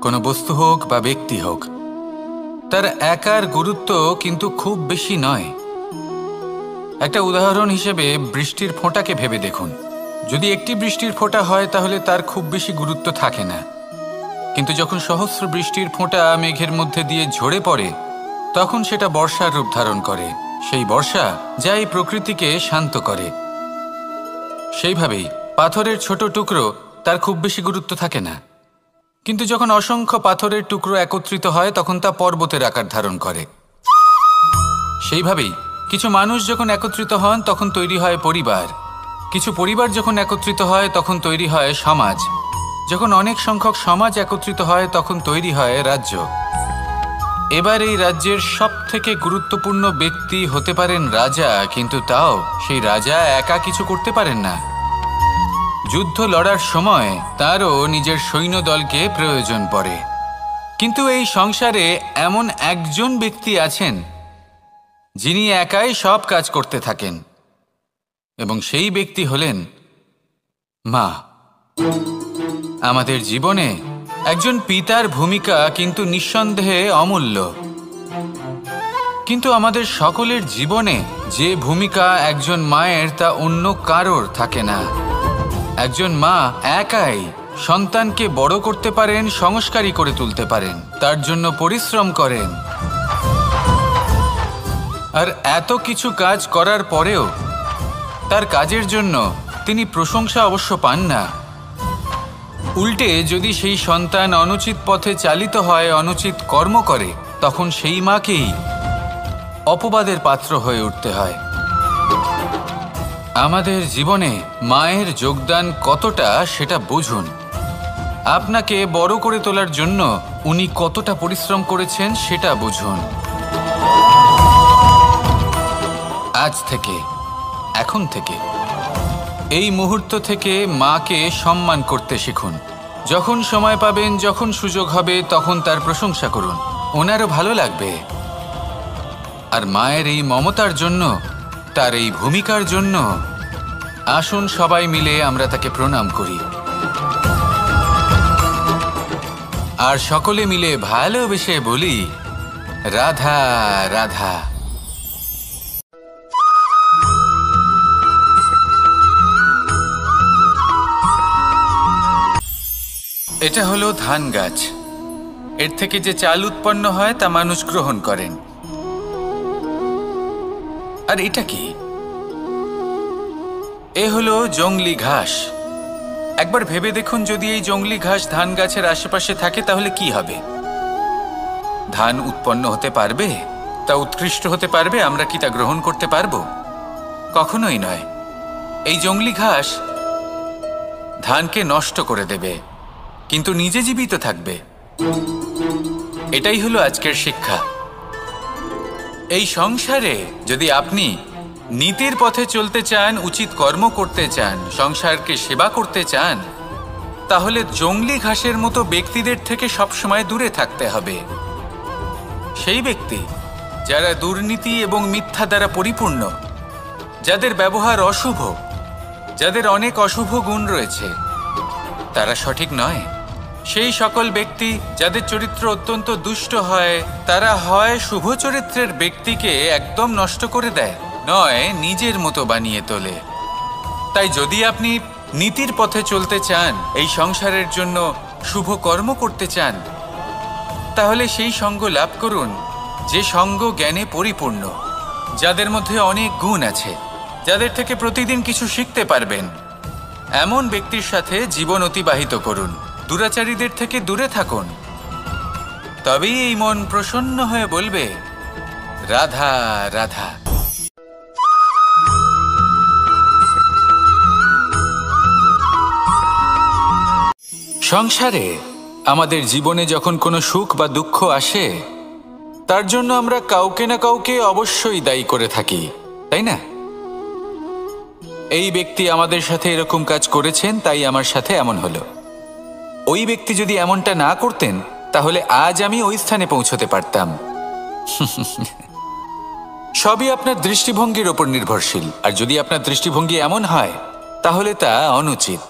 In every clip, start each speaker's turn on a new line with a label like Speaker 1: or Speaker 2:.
Speaker 1: কোনো বস্তু হোক বা ব্যক্তি হোক, তার একার গুরুত্ব কিন্তু খুব বেশি নয়। একটা উদাহরণ হিসেবে বৃষ্টির ফোঁটাকে ভেবে দেখুন। যদি একটি বৃষ্টির ফোঁটা হয় তাহলে তার খুব বেশি গুরুত্ব থাকে না, কিন্তু যখন সহস্র বৃষ্টির ফোঁটা মেঘের মধ্যে দিয়ে ঝরে পড়ে তখন সেটা বর্ষার রূপ ধারণ করে। সেই বর্ষা যা এই প্রকৃতিকে শান্ত করে। সেইভাবেই পাথরের ছোট টুকরো, তার খুব বেশি গুরুত্ব থাকে না, কিন্তু যখন অসংখ্য পাথরের টুকরো একত্রিত হয় তখন তা পর্বতের আকার ধারণ করে। সেইভাবেই কিছু মানুষ যখন একত্রিত হন তখন তৈরি হয় পরিবার, কিছু পরিবার যখন একত্রিত হয় তখন তৈরি হয় সমাজ, যখন অনেক সংখ্যক সমাজ একত্রিত হয় তখন তৈরি হয় রাজ্য। এবার এই রাজ্যের সবথেকে গুরুত্বপূর্ণ ব্যক্তি হতে পারেন রাজা, কিন্তু তাও সেই রাজা একা কিছু করতে পারেন না। যুদ্ধ লড়ার সময় তারও নিজের সৈন্যদলকে প্রয়োজন পড়ে। কিন্তু এই সংসারে এমন একজন ব্যক্তি আছেন যিনি একাই সব কাজ করতে থাকেন, এবং সেই ব্যক্তি হলেন মা। আমাদের জীবনে একজন পিতার ভূমিকা কিন্তু নিঃসন্দেহে অমূল্য, কিন্তু আমাদের সকলের জীবনে যে ভূমিকা একজন মায়ের তা অন্য কারোর থাকে না। একজন মা একাই সন্তানকে বড় করতে পারেন, সংস্কারী করে তুলতে পারেন, তার জন্য পরিশ্রম করেন। আর এত কিছু কাজ করার পরেও তার কাজের জন্য তিনি প্রশংসা অবশ্য পান না। উল্টে যদি সেই সন্তান অনুচিত পথে চালিত হয়, অনুচিত কর্ম করে, তখন সেই মাকেই অপবাদের পাত্র হয়ে উঠতে হয়। আমাদের জীবনে মায়ের যোগদান কতটা সেটা বুঝুন। আপনাকে বড় করে তোলার জন্য উনি কতটা পরিশ্রম করেছেন সেটা বুঝুন। আজ থেকে, এখন থেকে, এই মুহূর্ত থেকে মাকে সম্মান করতে শিখুন। যখন সময় পাবেন, যখন সুযোগ হবে, তখন তার প্রশংসা করুন, ওনারও ভালো লাগবে। আর মায়ের এই মমতার জন্য, তার এই ভূমিকার জন্য আসুন সবাই মিলে আমরা তাকে প্রণাম করি, আর সকলে মিলে ভালোবেসে বলি, রাধা রাধা। এটা হলো ধান গাছ। এর থেকে যে চাল উৎপন্ন হয় তা মানুষ গ্রহণ করেন। আর এটা কি? এ হলো জংলি ঘাস। একবার ভেবে দেখুন, যদি এই জংলি ঘাস ধান গাছের আশেপাশে থাকে তাহলে কি হবে? ধান উৎপন্ন হতে পারবে? তা উৎকৃষ্ট হতে পারবে? আমরা কি তা গ্রহণ করতে পারবো? কখনোই নয়। এই জংলি ঘাস ধানকে নষ্ট করে দেবে, কিন্তু নিজে জীবিত থাকবে। এটাই হলো আজকের শিক্ষা। এই সংসারে যদি আপনি নীতির পথে চলতে চান, উচিত কর্ম করতে চান, সংসারকে সেবা করতে চান, তাহলে জংলি ঘাসের মতো ব্যক্তিদের থেকে সবসময় দূরে থাকতে হবে। সেই ব্যক্তি যারা দুর্নীতি এবং মিথ্যা দ্বারা পরিপূর্ণ, যাদের ব্যবহার অশুভ, যাদের অনেক অশুভ গুণ রয়েছে, তারা সঠিক নয়। সেই সকল ব্যক্তি যাদের চরিত্র অত্যন্ত দুষ্ট হয়, তারা হয় শুভ চরিত্রের ব্যক্তিকে একদম নষ্ট করে দেয়, নয় নিজের মতো বানিয়ে তোলে। তাই যদি আপনি নীতির পথে চলতে চান, এই সংসারের জন্য শুভ কর্ম করতে চান, তাহলে সেই সঙ্গ লাভ করুন যে সঙ্গ জ্ঞানে পরিপূর্ণ, যাদের মধ্যে অনেক গুণ আছে, যাদের থেকে প্রতিদিন কিছু শিখতে পারবেন। এমন ব্যক্তির সাথে জীবন অতিবাহিত করুন। দুরাচারীদের থেকে দূরে থাকুন। তবেই এই মন প্রসন্ন হয়ে বলবে, রাধা রাধা। সংসারে আমাদের জীবনে যখন কোনো সুখ বা দুঃখ আসে, তার জন্য আমরা কাউকে না কাউকে অবশ্যই দায়ী করে থাকি, তাই না? এই ব্যক্তি আমাদের সাথে এরকম কাজ করেছেন, তাই আমার সাথে এমন হলো। ওই ব্যক্তি যদি এমনটা না করতেন তাহলে আজ আমি ওই স্থানে পৌঁছতে পারতাম। সবই আপনার দৃষ্টিভঙ্গির ওপর নির্ভরশীল। আর যদি আপনার দৃষ্টিভঙ্গি এমন হয় তাহলে তা অনুচিত।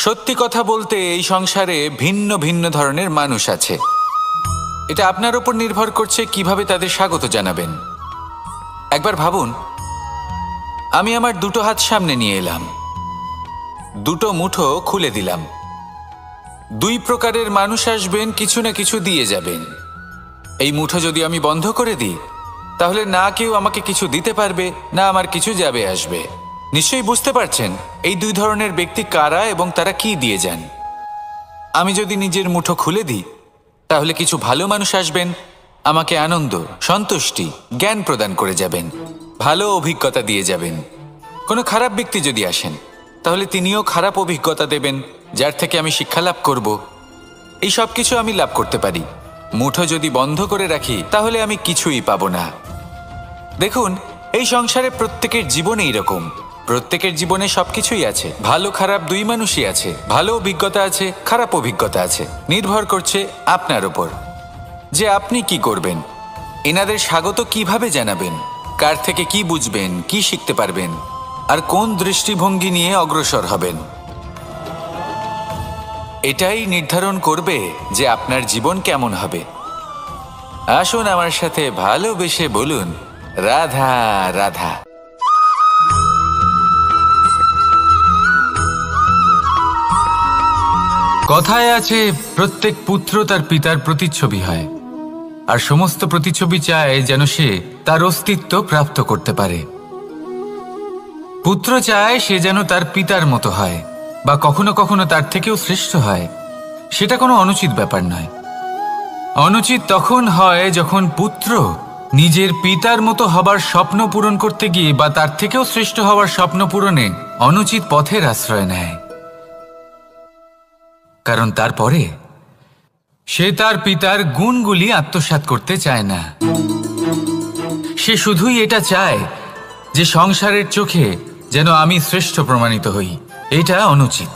Speaker 1: সত্যি কথা বলতে এই সংসারে ভিন্ন ভিন্ন ধরনের মানুষ আছে। এটা আপনার উপর নির্ভর করছে কিভাবে তাদের স্বাগত জানাবেন। একবার ভাবুন, আমি আমার দুটো হাত সামনে নিয়ে এলাম, দুটো মুঠো খুলে দিলাম। দুই প্রকারের মানুষ আসবেন, কিছু না কিছু দিয়ে যাবেন। এই মুঠো যদি আমি বন্ধ করে দিই, তাহলে না কেউ আমাকে কিছু দিতে পারবে, না আমার কিছু যাবে আসবে। নিশ্চয়ই বুঝতে পারছেন এই দুই ধরনের ব্যক্তি কারা এবং তারা কি দিয়ে যান। আমি যদি নিজের মুঠো খুলে দিই, তাহলে কিছু ভালো মানুষ আসবেন, আমাকে আনন্দ, সন্তুষ্টি, জ্ঞান প্রদান করে যাবেন, ভালো অভিজ্ঞতা দিয়ে যাবেন। কোনো খারাপ ব্যক্তি যদি আসেন, তাহলে তিনিও খারাপ অভিজ্ঞতা দেবেন, যার থেকে আমি শিক্ষা লাভ করব। এই সব কিছু আমি লাভ করতে পারি। মুঠো যদি বন্ধ করে রাখি, তাহলে আমি কিছুই পাবো না। দেখুন, এই সংসারে প্রত্যেকের জীবনে এইরকম। প্রত্যেকের জীবনে সবকিছুই আছে, ভালো খারাপ দুই মানুষই আছে। ভালো অভিজ্ঞতা আছে, খারাপ অভিজ্ঞতা আছে। নির্ভর করছে আপনার উপর যে আপনি কি করবেন, এনাদের স্বাগত কিভাবে জানাবেন, কার থেকে কি বুঝবেন, কি শিখতে পারবেন, আর কোন দৃষ্টিভঙ্গি নিয়ে অগ্রসর হবেন। এটাই নির্ধারণ করবে যে আপনার জীবন কেমন হবে। আসুন আমার সাথে ভালোবেসে বলুন, রাধা রাধা। কথায় আছে, প্রত্যেক পুত্র তার পিতার প্রতিচ্ছবি হয়, আর সমস্ত প্রতিচ্ছবি চায় যেন সে তার অস্তিত্ব প্রাপ্ত করতে পারে। পুত্র চায় সে যেন তার পিতার মতো হয়, বা কখনো কখনো তার থেকেও শ্রেষ্ঠ হয়। সেটা কোনো অনুচিত ব্যাপার নয়। অনুচিত তখন হয় যখন পুত্র নিজের পিতার মতো হবার স্বপ্ন পূরণ করতে গিয়ে বা তার থেকেও শ্রেষ্ঠ হওয়ার স্বপ্ন পূরণে অনুচিত পথের আশ্রয় নেয়। কারণ তারপরে সে তার পিতার গুণগুলি আত্মসাৎ করতে চায় না। সে শুধুই এটা চায় যে সংসারের চোখে যেন আমি শ্রেষ্ঠ প্রমাণিত হই। এটা অনুচিত।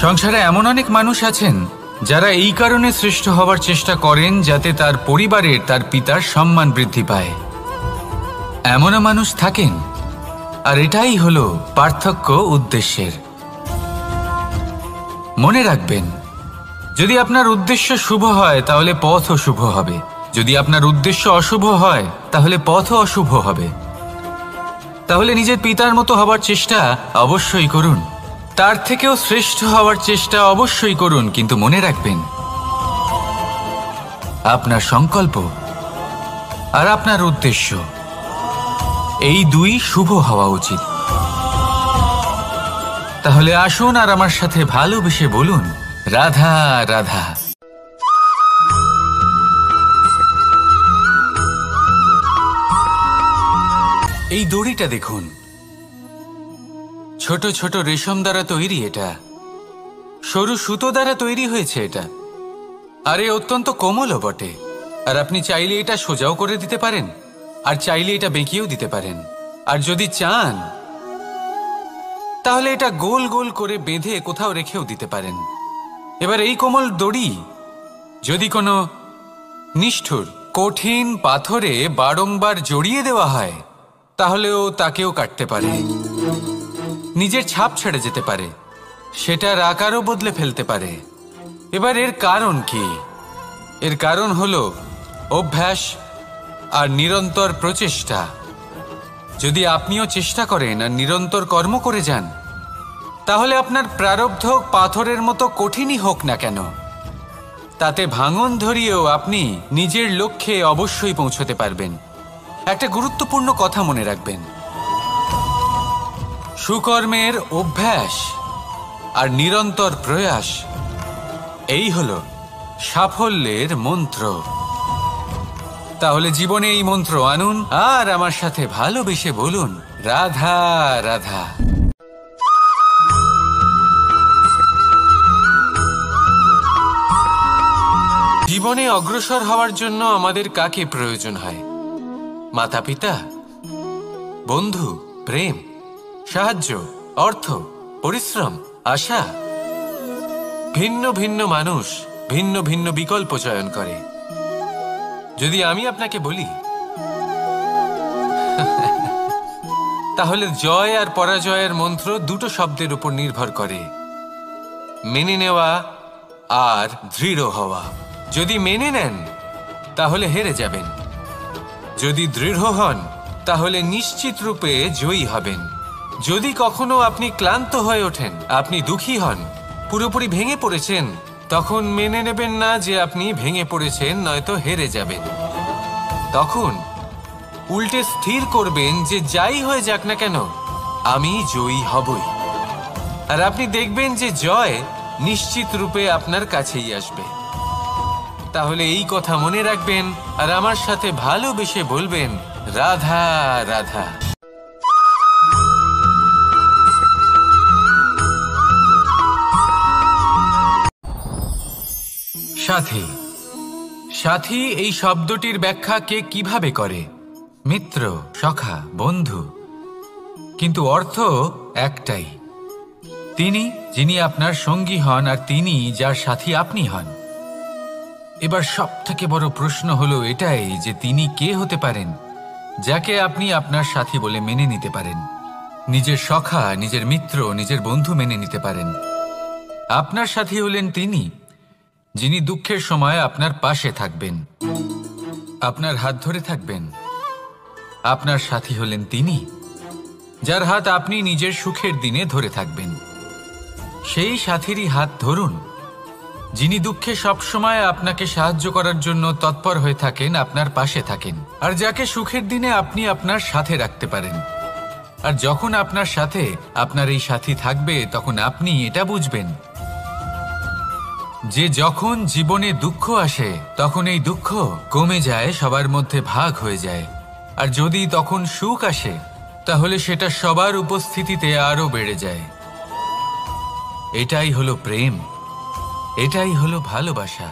Speaker 1: সংসারে এমন অনেক মানুষ আছেন যারা এই কারণে শ্রেষ্ঠ হবার চেষ্টা করেন যাতে তার পরিবারের, তার পিতার সম্মান বৃদ্ধি পায়। এমনও মানুষ থাকেন, আর এটাই হলো পার্থক্য উদ্দেশ্যের। মনে রাখবেন, যদি আপনার উদ্দেশ্য শুভ হয় তাহলে পথও শুভ হবে, যদি আপনার উদ্দেশ্য অশুভ হয় তাহলে পথও অশুভ হবে। তাহলে নিজের পিতার মতো হবার চেষ্টা অবশ্যই করুন, তার থেকেও শ্রেষ্ঠ হওয়ার চেষ্টা অবশ্যই করুন, কিন্তু মনে রাখবেন আপনার সংকল্প আর আপনার উদ্দেশ্য এই দুই শুভ হওয়া উচিত। তাহলে আসুন আর আমার সাথে ভালোবেসে বলুন, রাধা রাধা। এই দড়িটা দেখুন, ছোট ছোট রেশম দ্বারা তৈরি। এটা সরু সুতো দ্বারা তৈরি হয়েছে এটা, আর এ অত্যন্ত কোমলও বটে। আর আপনি চাইলে এটা সোজাও করে দিতে পারেন, আর চাইলে এটা বেঁকিয়েও দিতে পারেন, আর যদি চান তাহলে এটা গোল গোল করে বেঁধে কোথাও রেখেও দিতে পারেন। এবার এই কোমল দড়ি যদি কোনো নিষ্ঠুর কঠিন পাথরে বারংবার জড়িয়ে দেওয়া হয়, তাহলেও তাকেও কাটতে পারে, নিজের ছাপ ছেড়ে যেতে পারে, সেটার আকারও বদলে ফেলতে পারে। এবার এর কারণ কি? এর কারণ হলো অভ্যাস আর নিরন্তর প্রচেষ্টা। যদি আপনিও চেষ্টা করেন আর নিরন্তর কর্ম করে যান, তাহলে আপনার প্রারব্ধ পাথরের মতো কঠিনই হোক না কেন, তাতে ভাঙন ধরিয়েও আপনি নিজের লক্ষ্যে অবশ্যই পৌঁছতে পারবেন। একটা গুরুত্বপূর্ণ কথা মনে রাখবেন, সুকর্মের অভ্যাস আর নিরন্তর প্রয়াস, এই হলো সাফল্যের মন্ত্র। তাহলে জীবনে এই মন্ত্র আনুন আর আমার সাথে ভালোবেসে বলুন, রাধা রাধা। জীবনে অগ্রসর হওয়ার জন্য আমাদের কাকে প্রয়োজন হয়? মাতা পিতা, বন্ধু, প্রেম, সাহায্য, অর্থ, পরিশ্রম, আশা। ভিন্ন ভিন্ন মানুষ ভিন্ন ভিন্ন বিকল্প চয়ন করে। যদি আমি আপনাকে বলি, তাহলে জয় আর পরাজয়ের মন্ত্র দুটো শব্দের উপর নির্ভর করে,
Speaker 2: মেনে নেওয়া আর দৃঢ় হওয়া। যদি মেনে নেন তাহলে হেরে যাবেন, যদি দৃঢ় হন তাহলে নিশ্চিত রূপে জয়ী হবেন। যদি কখনো আপনি ক্লান্ত হয়ে ওঠেন, আপনি দুঃখী হন, পুরোপুরি ভেঙে পড়েছেন, তখন মেনে নেবেন না যে আপনি ভেঙে পড়েছেন, নয়তো হেরে যাবেন। তখন উল্টে স্থির করবেন যে যাই হয়ে যাক না কেন আমি জয়ী হবই। আর আপনি দেখবেন যে জয় নিশ্চিত রূপে আপনার কাছেই আসবে। তাহলে এই কথা মনে রাখবেন আর আমার সাথে ভালোবেসে বলবেন, রাধা রাধা।
Speaker 1: সাথী, সাথী এই শব্দটির ব্যাখ্যা কে কিভাবে করে? মিত্র, সখা, বন্ধু। কিন্তু অর্থ একটাই, তিনি যিনি আপনার সঙ্গী হন আর তিনি যার সাথী আপনি হন। এবার সব থেকে বড় প্রশ্ন হলো এটাই যে তিনি কে হতে পারেন যাকে আপনি আপনার সাথী বলে মেনে নিতে পারেন, নিজের সখা, নিজের মিত্র, নিজের বন্ধু মেনে নিতে পারেন। আপনার সাথী হলেন তিনি যিনি দুঃখের সময় আপনার পাশে থাকবেন, আপনার হাত ধরে থাকবেন। আপনার সাথী হলেন তিনি যার হাত আপনি নিজের সুখের দিনে ধরে থাকবেন। সেই সাথীরই হাত ধরুন যিনি দুঃখে সবসময় আপনাকে সাহায্য করার জন্য তৎপর হয়ে থাকেন, আপনার পাশে থাকেন, আর যাকে সুখের দিনে আপনি আপনার সাথে রাখতে পারেন। আর যখন আপনার সাথে আপনার এই সাথী থাকবে তখন আপনি এটা বুঝবেন যে যখন জীবনে দুঃখ আসে তখন এই দুঃখ কমে যায়, সবার মধ্যে ভাগ হয়ে যায়। আর যদি তখন সুখ আসে তাহলে সেটা সবার উপস্থিতিতে আরো বেড়ে যায়। এটাই হলো প্রেম, এটাই হলো ভালোবাসা,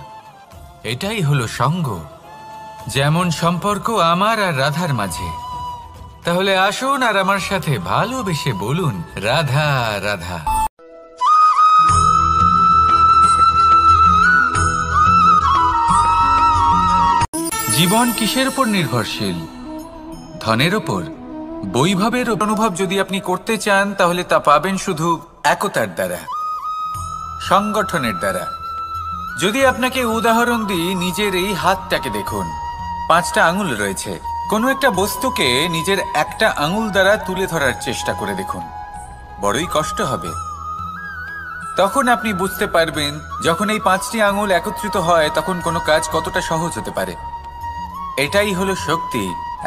Speaker 1: এটাই হলো সঙ্গ। যেমন সম্পর্ক আমার আর রাধার মাঝে। তাহলে আসুন আর আমার সাথে ভালোবেসে বলুন, রাধা রাধা। জীবন কিসের উপর নির্ভরশীল? ধনের ওপর, বৈভবের অনুভব যদি আপনি করতে চান তাহলে তা পাবেন শুধু একতার দ্বারা, সংগঠনের দ্বারা। যদি আপনাকে উদাহরণ দিই, নিজের এই হাতটাকে দেখুন, 5টা আঙুল রয়েছে। কোনো একটা বস্তুকে নিজের একটা আঙুল দ্বারা তুলে ধরার চেষ্টা করে দেখুন, বড়ই কষ্ট হবে। তখন আপনি বুঝতে পারবেন যখন এই 5টি আঙুল একত্রিত হয় তখন কোনো কাজ কতটা সহজ হতে পারে। এটাই হলো শক্তি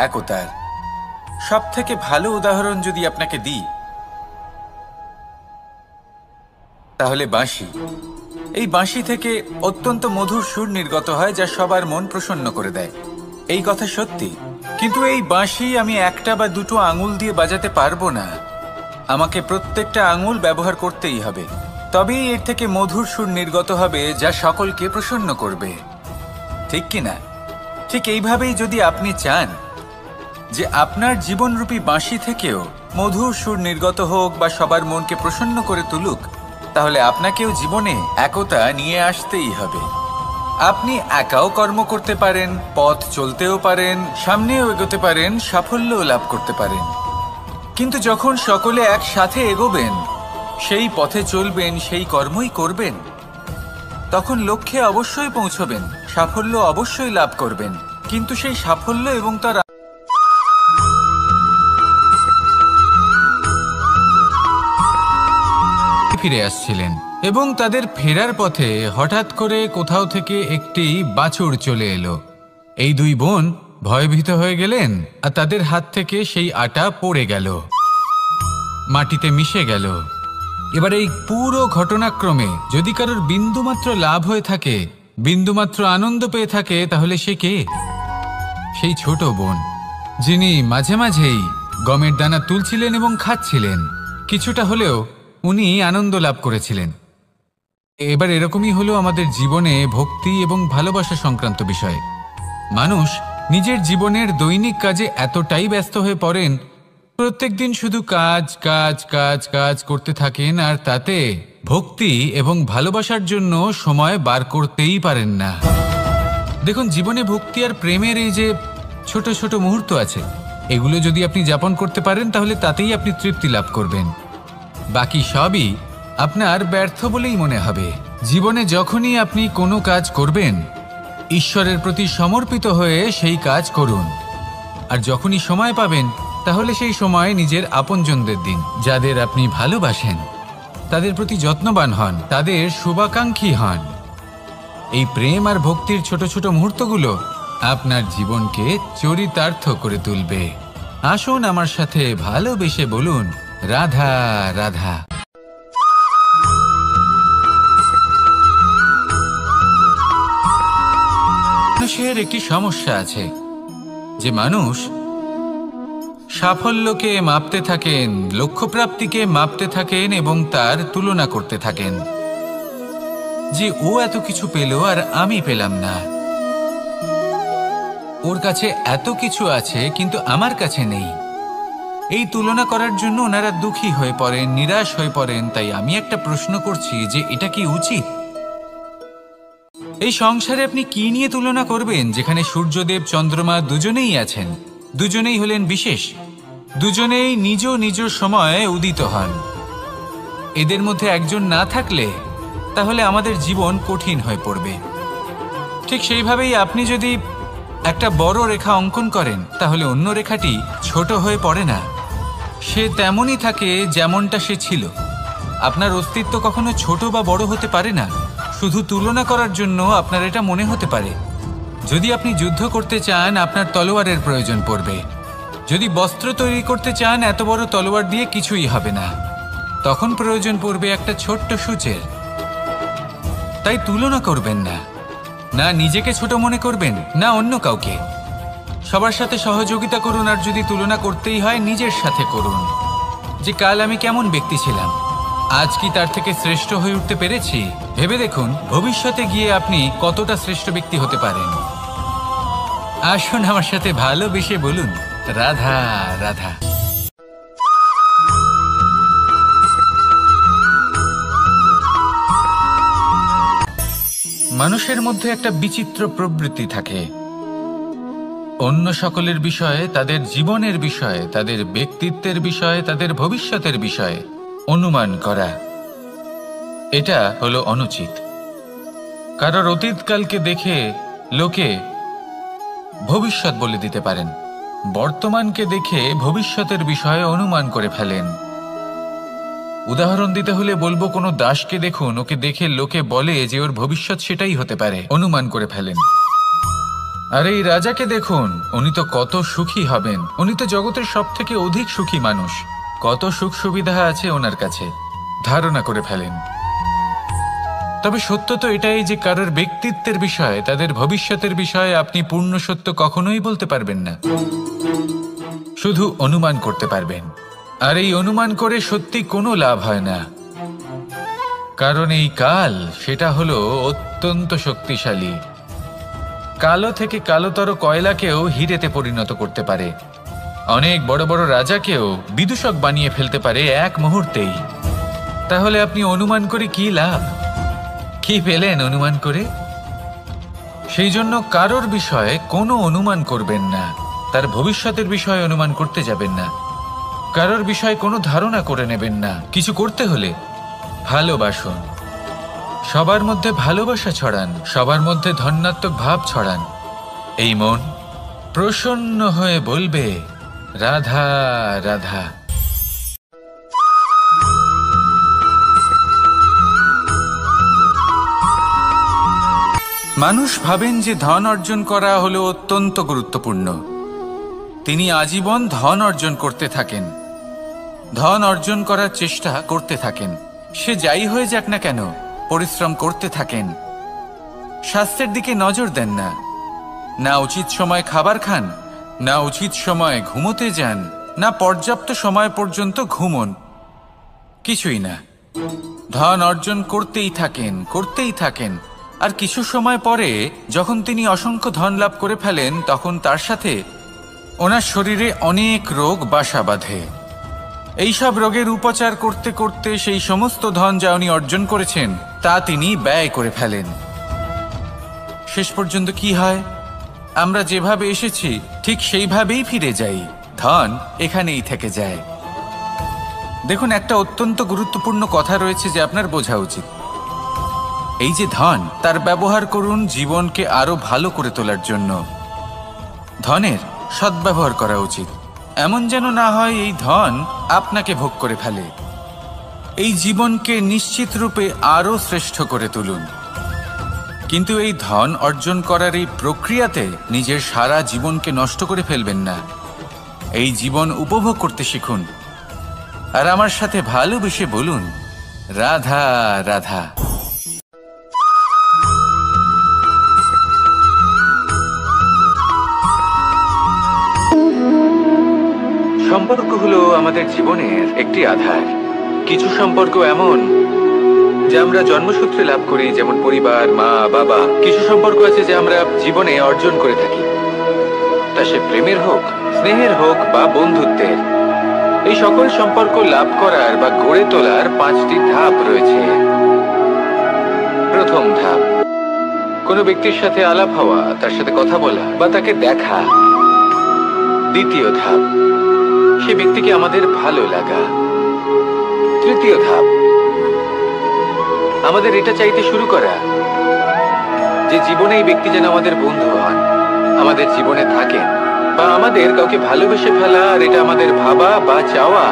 Speaker 1: একতার। সব থেকে ভালো উদাহরণ যদি আপনাকে দিই তাহলে বাঁশি। এই বাঁশি থেকে অত্যন্ত মধুর সুর নির্গত হয় যা সবার মন প্রসন্ন করে দেয়। এই কথা সত্যি, কিন্তু এই বাঁশি আমি একটা বা দুটো আঙুল দিয়ে বাজাতে পারবো না। আমাকে প্রত্যেকটা আঙুল ব্যবহার করতেই হবে, তবেই এর থেকে মধুর সুর নির্গত হবে যা সকলকে প্রসন্ন করবে, ঠিক কিনা? ঠিক এইভাবেই যদি আপনি চান যে আপনার জীবনরূপী বাঁশি থেকেও মধুর সুর নির্গত হোক বা সবার মনকে প্রসন্ন করে তুলুক, তাহলে আপনাকেও জীবনে একতা নিয়ে আসতেই হবে। আপনি একাও কর্ম করতে পারেন, পথ চলতেও পারেন, সামনেও এগোতে পারেন, সাফল্যও লাভ করতে পারেন। কিন্তু যখন সকলে একসাথে এগোবেন, সেই পথে চলবেন, সেই কর্মই করবেন, তখন লক্ষ্যে অবশ্যই পৌঁছবেন, সাফল্য অবশ্যই লাভ করবেন। কিন্তু সেই সাফল্য এবং তার ফিরে আসছিলেন এবং তাদের ফেরার পথে হঠাৎ করে কোথাও থেকে একটি বাছুর চলে এলো। এই দুই বোন ভয়ভীত হয়ে গেলেন আর তাদের হাত থেকে সেই আটা পড়ে গেল, মাটিতে মিশে গেল। এবার এই পুরো ঘটনাক্রমে যদি কারোর বিন্দুমাত্র লাভ হয়ে থাকে, বিন্দুমাত্র আনন্দ পেয়ে থাকে, তাহলে সে কে? সেই ছোট বোন যিনি মাঝে মাঝেই গমের দানা তুলছিলেন এবং খাচ্ছিলেন। কিছুটা হলেও উনি আনন্দ লাভ করেছিলেন। এবার এরকমই হলো আমাদের জীবনে ভক্তি এবং ভালোবাসা সংক্রান্ত বিষয়। মানুষ নিজের জীবনের দৈনিক কাজে এতটাই ব্যস্ত হয়ে পড়েন, প্রত্যেকদিন শুধু কাজ কাজ কাজ কাজ করতে থাকেন, আর তাতে ভক্তি এবং ভালোবাসার জন্য সময় বার করতেই পারেন না। দেখুন, জীবনে ভক্তি আর প্রেমের এই যে ছোট ছোট মুহূর্ত আছে, এগুলো যদি আপনি যাপন করতে পারেন তাহলে তাতেই আপনি তৃপ্তি লাভ করবেন। বাকি সবই আপনার ব্যর্থ বলেই মনে হবে। জীবনে যখনই আপনি কোনো কাজ করবেন, ঈশ্বরের প্রতি সমর্পিত হয়ে সেই কাজ করুন। আর যখনই সময় পাবেন, তাহলে সেই সময় নিজের আপনজনদের দিন। যাদের আপনি ভালোবাসেন তাদের প্রতি যত্নবান হন, তাদের শুভাকাঙ্ক্ষী হন। এই প্রেম আর ভক্তির ছোট ছোট মুহূর্তগুলো আপনার জীবনকে চরিতার্থ করে তুলবে। আসুন আমার সাথে ভালোবেসে বলুন, রাধা রাধা। মানুষের একটি সমস্যা আছে যে মানুষ সাফল্যকে মাপতে থাকেন, লক্ষ্যপ্রাপ্তিকে মাপতে থাকেন এবং তার তুলনা করতে থাকেন যে ও এত কিছু পেল আর আমি পেলাম না, ওর কাছে এত কিছু আছে কিন্তু আমার কাছে নেই। এই তুলনা করার জন্য ওনারা দুঃখী হয়ে পড়েন, নিরাশ হয়ে পড়েন। তাই আমি একটা প্রশ্ন করছি যে এটা কি উচিত? এই সংসারে আপনি কি নিয়ে তুলনা করবেন, যেখানে সূর্যদেব চন্দ্রমা দুজনেই আছেন, দুজনেই হলেন বিশেষ, দুজনেই নিজ নিজ সময়ে উদিত হন। এদের মধ্যে একজন না থাকলে তাহলে আমাদের জীবন কঠিন হয়ে পড়বে। ঠিক সেইভাবেই আপনি যদি একটা বড় রেখা অঙ্কন করেন, তাহলে অন্য রেখাটি ছোট হয়ে পড়ে না, সে তেমনই থাকে যেমনটা সে ছিল। আপনার অস্তিত্ব কখনো ছোট বা বড় হতে পারে না। শুধু তুলনা করার জন্য আপনার এটা মনে হতে পারে। যদি আপনি যুদ্ধ করতে চান, আপনার তলোয়ারের প্রয়োজন পড়বে। যদি বস্ত্র তৈরি করতে চান, এত বড় তলোয়ার দিয়ে কিছুই হবে না, তখন প্রয়োজন পড়বে একটা ছোট্ট সূচের। তাই তুলনা করবেন না, না নিজেকে ছোট মনে করবেন, না অন্য কাউকে। সবার সাথে সহযোগিতা করুন, আর যদি তুলনা করতেই হয় নিজের সাথে করুন, যে কাল আমি কেমন ব্যক্তি ছিলাম, আজ কি তার থেকে শ্রেষ্ঠ হয়ে উঠতে পেরেছি। ভেবে দেখুন ভবিষ্যতে গিয়ে আপনি কতটা শ্রেষ্ঠ ব্যক্তি হতে পারেন। আসুন আমার সাথে ভালোবেসে বলুন, রাধা রাধা। মানুষের মধ্যে একটা বিচিত্র প্রবৃত্তি থাকে, অন্য সকলের বিষয়ে, তাদের জীবনের বিষয়ে, তাদের ব্যক্তিত্বের বিষয়ে, তাদের ভবিষ্যতের বিষয়ে অনুমান করা। এটা হলো অনুচিত। কারোর অতীতকালকে দেখে লোকে ভবিষ্যৎ বলে দিতে পারেন, বর্তমানকে দেখে ভবিষ্যতের বিষয়ে অনুমান করে ফেলেন। উদাহরণ দিতে হলে বলবো, কোনো দাসকে দেখুন, ওকে দেখে লোকে বলে যে ওর ভবিষ্যৎ সেটাই হতে পারে, অনুমান করে ফেলেন। আর এই রাজাকে দেখুন, উনি তো কত সুখী হবেন, উনি তো জগতের সব থেকে অধিক সুখী মানুষ, কত সুখ সুবিধা আছে ওনার কাছে, ধারণা করে ফেলেন। তবে সত্য তো এটাই যে কারোর ব্যক্তিত্বের বিষয়ে, তাদের ভবিষ্যতের বিষয়ে আপনি পূর্ণ সত্য কখনোই বলতে পারবেন না, শুধু অনুমান করতে পারবেন। আর এই অনুমান করে সত্যি কোনো লাভ হয় না, কারণ এই কাল সেটা হলো অত্যন্ত শক্তিশালী। কালো থেকে কালোতর কয়লাকেও হিরেতে পরিণত করতে পারে, অনেক বড় বড় রাজাকেও বিদূষক বানিয়ে ফেলতে পারে এক মুহূর্তেই। তাহলে আপনি অনুমান করে কি লাভ? কি পেলেন অনুমান করে? সেই জন্য কারোর বিষয়ে কোনো অনুমান করবেন না, তার ভবিষ্যতের বিষয়ে অনুমান করতে যাবেন না, কারোর বিষয়ে কোনো ধারণা করে নেবেন না। কিছু করতে হলে ভালোবাসুন, সবার মধ্যে ভালোবাসা ছড়ান, সবার মধ্যে ধন্যাত্মক ভাব ছড়ান। এই মন প্রসন্ন হয়ে বলবে, রাধা রাধা। মানুষ ভাবেন যে ধন অর্জন করা হলো অত্যন্ত গুরুত্বপূর্ণ। তিনি আজীবন ধন অর্জন করতে থাকেন, ধন অর্জন করার চেষ্টা করতে থাকেন। সে যাই হয়ে যাক না কেন, পরিশ্রম করতে থাকেন। স্বাস্থ্যের দিকে নজর দেন না, না উচিত সময় খাবার খান, না উচিত সময় ঘুমোতে যান, না পর্যাপ্ত সময় পর্যন্ত ঘুমন, কিছুই না। ধন অর্জন করতেই থাকেন, করতেই থাকেন। আর কিছু সময় পরে যখন তিনি অসংখ্য ধন লাভ করে ফেলেন, তখন তার সাথে ওনার শরীরে অনেক রোগ বাসা বাঁধে। এইসব রোগের উপচার করতে করতে সেই সমস্ত ধন যা উনি অর্জন করেছেন তা তিনি ব্যয় করে ফেলেন। শেষ পর্যন্ত কি হয়? আমরা যেভাবে এসেছি ঠিক সেইভাবেই ফিরে যাই, ধন এখানেই থেকে যায়। দেখুন, একটা অত্যন্ত গুরুত্বপূর্ণ কথা রয়েছে যে আপনার বোঝা উচিত। এই যে ধন, তার ব্যবহার করুন জীবনকে আরো ভালো করে তোলার জন্য। ধনের সদ্ব্যবহার করা উচিত, এমন যেন না হয় এই ধন আপনাকে ভোগ করে ফেলে। এই জীবনকে নিশ্চিত রূপে আরো শ্রেষ্ঠ করে তুলুন। কিন্তু এই ধন অর্জন করার এই প্রক্রিয়াতে নিজের সারা জীবনকে নষ্ট করে ফেলবেন না। এই জীবন উপভোগ করতে শিখুন, আর আমার সাথে ভালোবেসে বলুন, রাধা রাধা। সম্পর্ক হলো আমাদের জীবনের একটি আধার। কিছু সম্পর্ক এমন যা আমরা জন্মসূত্রে লাভ করি, যেমন পরিবার, মা, বাবা। কিছু সম্পর্ক আছে যা আমরা জীবনে অর্জন করে থাকি, তা সে প্রেমের হোক, স্নেহের হোক বা বন্ধুত্বের। এই সকল সম্পর্ক লাভ করার বা গড়ে তোলার 5টি ধাপ রয়েছে। প্রথম ধাপ, কোনো ব্যক্তির সাথে আলাপ হওয়া, তার সাথে কথা বলা বা তাকে দেখা। দ্বিতীয় ধাপ, সে ব্যক্তিকে আমাদের ভালো লাগা। তৃতীয় ধাপ, আমাদের এটা চাইতে শুরু করা যে জীবনে এই ব্যক্তি যেন আমাদের বন্ধু হন, আমাদের জীবনে থাকেন, বা আমাদের কাউকে ভালোবেসে ফেলা আর এটা আমাদের ভাবা বা চাওয়া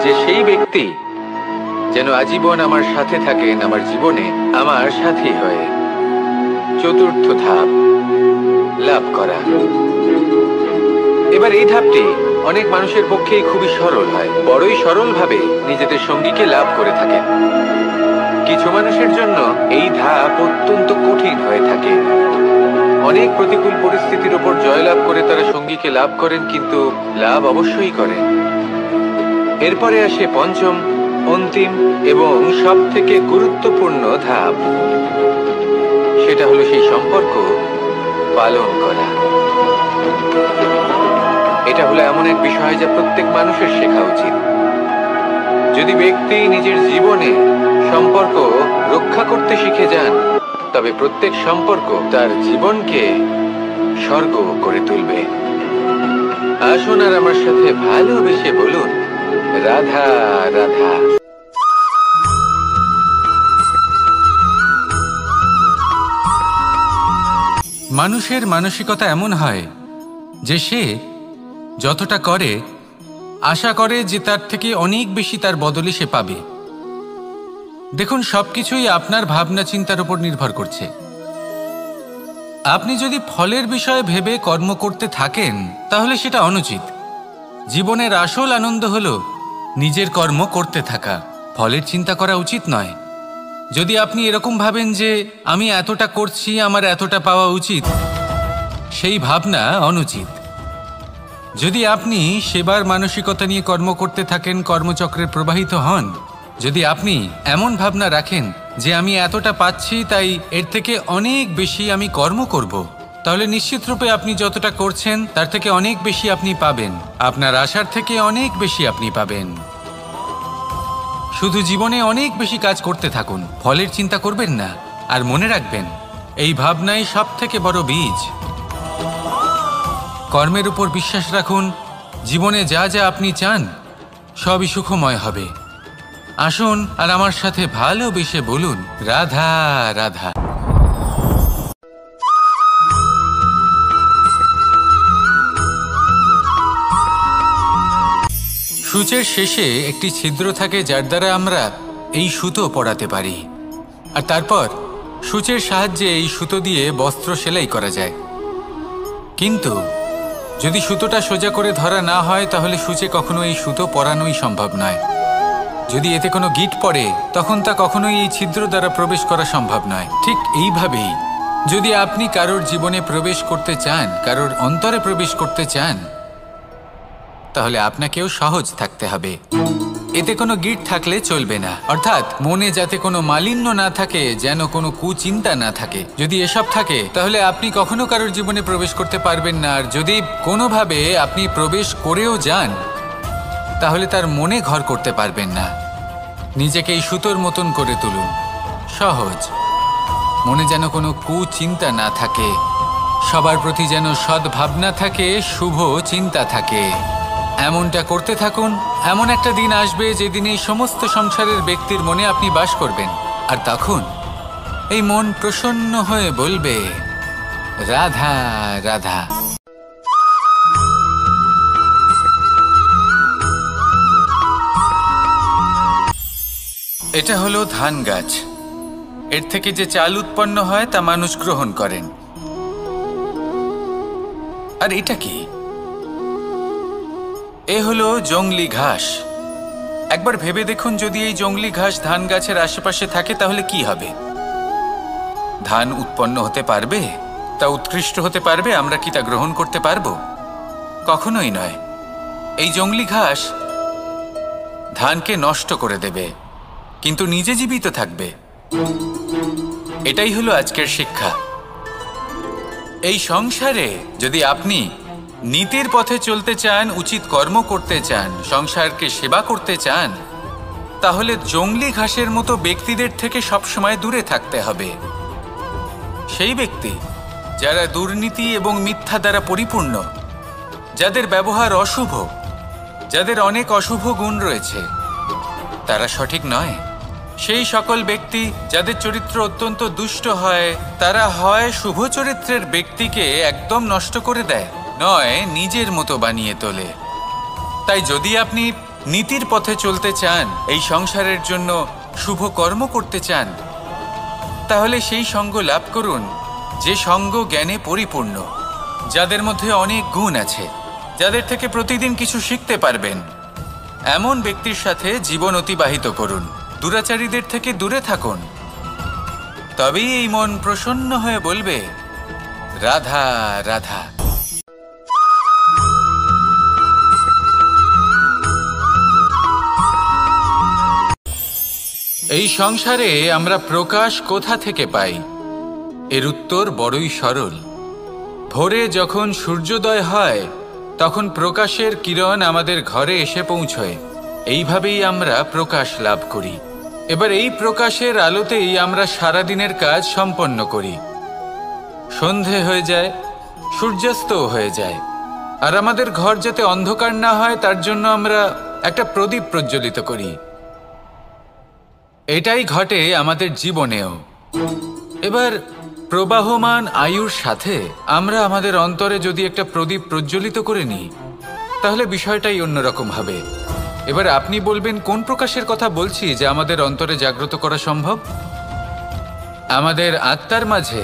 Speaker 1: যে সেই ব্যক্তি যেন আজীবন আমার সাথে থাকেন, আমার জীবনে আমার সাথী হয়ে। চতুর্থ ধাপ, লাভ করা। এবার এই ধাপটি অনেক মানুষের পক্ষেই খুবই সরল হয়, বড়ই সরলভাবে নিজেদের সঙ্গীকে লাভ করে থাকেন। কিছু মানুষের জন্য এই ধাপ অত্যন্ত কঠিন হয়ে থাকে। অনেক প্রতিকূল পরিস্থিতির উপর জয়লাভ করে তারা সঙ্গীকে লাভ করেন, কিন্তু লাভ অবশ্যই করেন। এরপরে আসে পঞ্চম, অন্তিম এবং সবথেকে গুরুত্বপূর্ণ ধাপ। সেটা হলো সেই সম্পর্ক পালন করা। এটা হলো এমন এক বিষয় যা প্রত্যেক মানুষের শেখা উচিত। যদি ব্যক্তি নিজের জীবনে সম্পর্ক রক্ষা করতে শিখে যান, তবে প্রত্যেক সম্পর্ক তার জীবনকে স্বর্গ করে তুলবে। আসুন আর আমার সাথে ভালোবেসে বলুন, রাধা রাধা। মানুষের মানসিকতা এমন হয় যে সে যতটা করে আশা করে যে তার থেকে অনেক বেশি তার বদলে সে পাবে। দেখুন, সবকিছুই আপনার ভাবনা চিন্তার উপর নির্ভর করছে। আপনি যদি ফলের বিষয়ে ভেবে কর্ম করতে থাকেন তাহলে সেটা অনুচিত। জীবনের আসল আনন্দ হলো নিজের কর্ম করতে থাকা, ফলের চিন্তা করা উচিত নয়। যদি আপনি এরকম ভাবেন যে আমি এতটা করছি, আমার এতটা পাওয়া উচিত, সেই ভাবনা অনুচিত। যদি আপনি সেবার মানসিকতা নিয়ে কর্ম করতে থাকেন, কর্মচক্রে প্রবাহিত হন, যদি আপনি এমন ভাবনা রাখেন যে আমি এতটা পাচ্ছি তাই এর থেকে অনেক বেশি আমি কর্ম করব, তাহলে নিশ্চিতরূপে আপনি যতটা করছেন তার থেকে অনেক বেশি আপনি পাবেন। আপনার আশার থেকে অনেক বেশি আপনি পাবেন। শুধু জীবনে অনেক বেশি কাজ করতে থাকুন, ফলের চিন্তা করবেন না। আর মনে রাখবেন, এই ভাবনাই সব থেকে বড় বীজ। কর্মের উপর বিশ্বাস রাখুন, জীবনে যা যা আপনি চান সবই সুখময় হবে। আসুন আর আমার সাথে ভালোবেসে বলুন, রাধা রাধা। সূচের শেষে একটি ছিদ্র থাকে যার দ্বারা আমরা এই সুতো পরাতে পারি, আর তারপর সূচের সাহায্যে এই সুতো দিয়ে বস্ত্র সেলাই করা যায়। কিন্তু যদি সুতোটা সোজা করে ধরা না হয় তাহলে সূচে কখনো এই সুতো পরানোই সম্ভব নয়। যদি এতে কোনো গিঁট পড়ে তখন তা কখনোই এই ছিদ্র দ্বারা প্রবেশ করা সম্ভব নয়। ঠিক এইভাবেই যদি আপনি কারোর জীবনে প্রবেশ করতে চান, কারোর অন্তরে প্রবেশ করতে চান, তাহলে আপনাকেও সহজ থাকতে হবে। এতে কোনো গিঁট থাকলে চলবে না, অর্থাৎ মনে যাতে কোনো মালিন্য না থাকে, যেন কোনো কুচিন্তা না থাকে। যদি এসব থাকে তাহলে আপনি কখনো কারোর জীবনে প্রবেশ করতে পারবেন না। আর যদি কোনোভাবে আপনি প্রবেশ করেও যান তাহলে তার মনে ঘর করতে পারবেন না। নিজেকে এই সুতোর মতন করে তুলুন, সহজ। মনে যেন কোনো কুচিন্তা না থাকে, সবার প্রতি যেন সদ্ভাবনা থাকে, শুভ চিন্তা থাকে। এমনটা করতে থাকুন। এমন একটা দিন আসবে যেদিন এই সমস্ত সংসারের ব্যক্তির মনে আপনি বাস করবেন, আর তখন এই মন প্রসন্ন হয়ে বলবে, রাধা রাধা। এটা হলো ধান গাছ। এর থেকে যে চাল উৎপন্ন হয় তা মানুষ গ্রহণ করেন। আর এটা কি? এ হলো জংলি ঘাস। একবার ভেবে দেখুন, যদি এই জংলি ঘাস ধান গাছের আশেপাশে থাকে তাহলে কি হবে? ধান উৎপন্ন হতে পারবে? তা উৎকৃষ্ট হতে পারবে? আমরা কি তা গ্রহণ করতে পারবো? কখনোই নয়। এই জংলি ঘাস ধানকে নষ্ট করে দেবে, কিন্তু নিজে জীবিত থাকবে। এটাই হলো আজকের শিক্ষা। এই সংসারে যদি আপনি নীতির পথে চলতে চান, উচিত কর্ম করতে চান, সংসারকে সেবা করতে চান, তাহলে জংলি ঘাসের মতো ব্যক্তিদের থেকে সবসময় দূরে থাকতে হবে। সেই ব্যক্তি যারা দুর্নীতি এবং মিথ্যা দ্বারা পরিপূর্ণ, যাদের ব্যবহার অশুভ, যাদের অনেক অশুভ গুণ রয়েছে, তারা সঠিক নয়। সেই সকল ব্যক্তি যাদের চরিত্র অত্যন্ত দুষ্ট হয়, তারা হয় শুভ চরিত্রের ব্যক্তিকে একদম নষ্ট করে দেয়, নয় নিজের মতো বানিয়ে তোলে। তাই যদি আপনি নীতির পথে চলতে চান, এই সংসারের জন্য শুভ কর্ম করতে চান, তাহলে সেই সঙ্গ লাভ করুন যে সঙ্গ জ্ঞানে পরিপূর্ণ, যাদের মধ্যে অনেক গুণ আছে, যাদের থেকে প্রতিদিন কিছু শিখতে পারবেন। এমন ব্যক্তির সাথে জীবন অতিবাহিত করুন। দুরাচারীদের থেকে দূরে থাকুন। তবেই এই মন প্রসন্ন হয়ে বলবে, রাধা রাধা। এই সংসারে আমরা প্রকাশ কোথা থেকে পাই? এর উত্তর বড়ই সরল। ভোরে যখন সূর্যোদয় হয়, তখন প্রকাশের কিরণ আমাদের ঘরে এসে পৌঁছয়। এইভাবেই আমরা প্রকাশ লাভ করি। এবার এই প্রকাশের আলোতেই আমরা সারাদিনের কাজ সম্পন্ন করি। সন্ধে হয়ে যায়, সূর্যাস্তও হয়ে যায়। আর আমাদের ঘর যাতে অন্ধকার না হয় তার জন্য আমরা একটা প্রদীপ প্রজ্বলিত করি। এটাই ঘটে আমাদের জীবনেও। এবার প্রবাহমান আয়ুর সাথে আমরা আমাদের অন্তরে যদি একটা প্রদীপ প্রজ্বলিত করে নিই, তাহলে বিষয়টাই অন্যরকম হবে। এবার আপনি বলবেন, কোন প্রকাশের কথা বলছি যা আমাদের অন্তরে জাগ্রত করা সম্ভব? আমাদের আত্মার মাঝে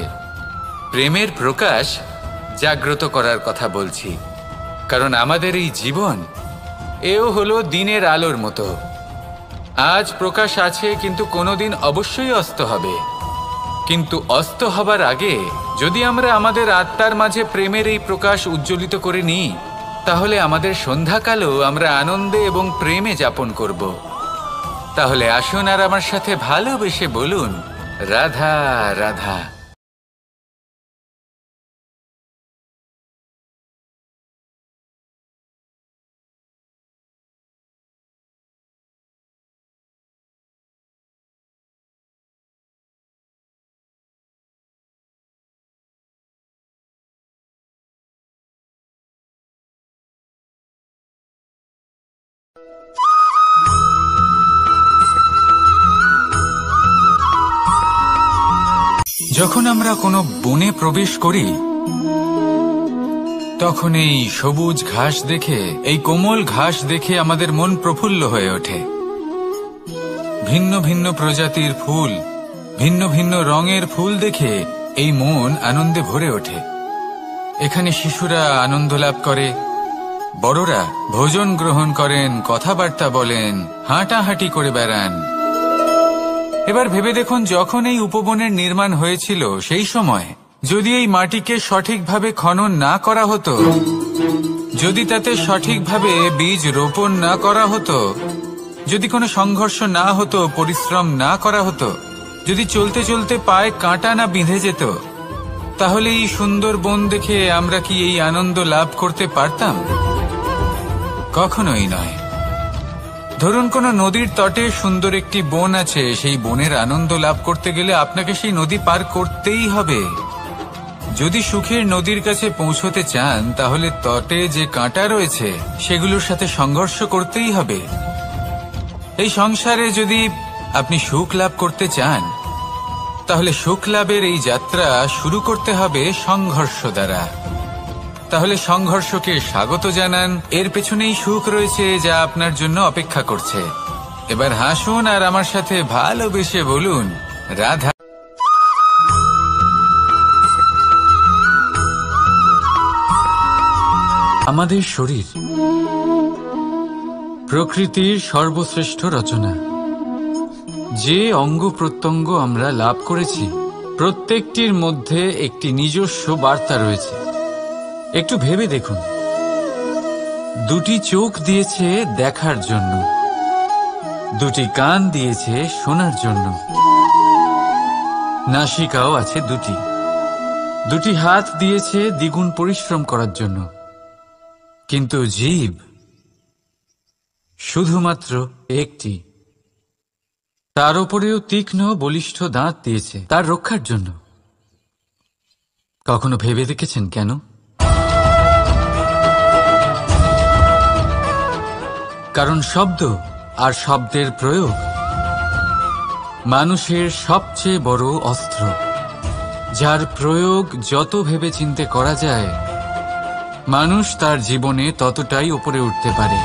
Speaker 1: প্রেমের প্রকাশ জাগ্রত করার কথা বলছি। কারণ আমাদের এই জীবন, এও হলো দিনের আলোর মতো। আজ প্রকাশ আছে, কিন্তু কোনোদিন অবশ্যই অস্ত হবে। কিন্তু অস্ত হবার আগে যদি আমরা আমাদের আত্মার মাঝে প্রেমের এই প্রকাশ উজ্জ্বলিত করে নিই, তাহলে আমাদের সন্ধ্যাকালও আমরা আনন্দে এবং প্রেমে যাপন করব। তাহলে আসুন আর আমার সাথে ভালোবেসে বলুন, রাধা রাধা। যখন আমরা কোনো বনে প্রবেশ করি, তখন এই সবুজ ঘাস দেখে, এই কোমল ঘাস দেখে আমাদের মন প্রফুল্ল হয়ে ওঠে। ভিন্ন ভিন্ন প্রজাতির ফুল, ভিন্ন ভিন্ন রঙের ফুল দেখে এই মন আনন্দে ভরে ওঠে। এখানে শিশুরা আনন্দ লাভ করে, বড়রা ভোজন গ্রহণ করেন, কথাবার্তা বলেন, হাঁটাহাঁটি করে বেড়ান। এবার ভেবে দেখুন, যখন এই উপবনের নির্মাণ হয়েছিল সেই সময় যদি এই মাটিকে সঠিকভাবে খনন না করা হতো, যদি তাতে সঠিকভাবে বীজ রোপণ না করা হতো, যদি কোনো সংঘর্ষ না হতো, পরিশ্রম না করা হতো, যদি চলতে চলতে পায়ে কাঁটা না বিঁধে যেত, তাহলে এই সুন্দর বন দেখে আমরা কি এই আনন্দ লাভ করতে পারতাম? কখনোই নয়। ধরুন কোনো নদীর তটে সুন্দর একটি বন আছে, সেই বনের আনন্দ লাভ করতে গেলে আপনাকে সেই নদী পার করতেই হবে। যদি সুখের নদীর কাছে পৌঁছতে চান তাহলে তটে যে কাঁটা রয়েছে সেগুলোর সাথে সংঘর্ষ করতেই হবে। এই সংসারে যদি আপনি সুখ লাভ করতে চান তাহলে সুখ লাভের এই যাত্রা শুরু করতে হবে সংঘর্ষ দ্বারা। তাহলে সংঘর্ষকে স্বাগত জানান, এর পেছনেই সুখ রয়েছে যা আপনার জন্য অপেক্ষা করছে। এবার হাসুন আর আমার সাথে ভালোবেসে বলুন, রাধা। আমাদের শরীর প্রকৃতির সর্বশ্রেষ্ঠ রচনা। যে অঙ্গ প্রত্যঙ্গ আমরা লাভ করেছি প্রত্যেকটির মধ্যে একটি নিজস্ব বার্তা রয়েছে। একটু ভেবে দেখুন, দুটি চোখ দিয়েছে দেখার জন্য, দুটি কান দিয়েছে শোনার জন্য, নাসিকাও আছে দুটি, দুটি হাত দিয়েছে দ্বিগুণ পরিশ্রম করার জন্য। কিন্তু জীব শুধুমাত্র একটি, তার উপরেও তীক্ষ্ণ বলিষ্ঠ দাঁত দিয়েছে তার রক্ষার জন্য। কখনো ভেবে দেখেছেন কেন? কারণ শব্দ আর শব্দের প্রয়োগ মানুষের সবচেয়ে বড় অস্ত্র, যার প্রয়োগ যত ভেবে চিন্তে করা যায় মানুষ তার জীবনে ততটাই উপরে উঠতে পারে।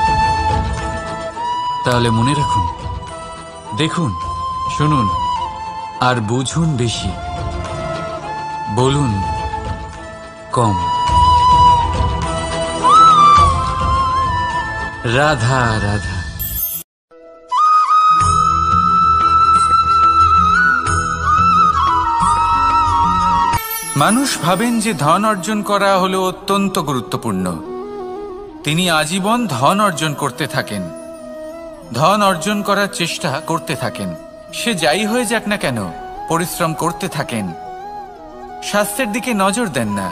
Speaker 1: তাহলে মনে রাখুন, দেখুন, শুনুন আর বুঝুন বেশি, বলুন কম। রাধা রাধা। মানুষ ভাবেন যে ধন অর্জন করা হলো অত্যন্ত গুরুত্বপূর্ণ। তিনি আজীবন ধন অর্জন করতে থাকেন, ধন অর্জন করার চেষ্টা করতে থাকেন। সে যাই হয়ে যাক না কেন পরিশ্রম করতে থাকেন। স্বাস্থ্যের দিকে নজর দেন না,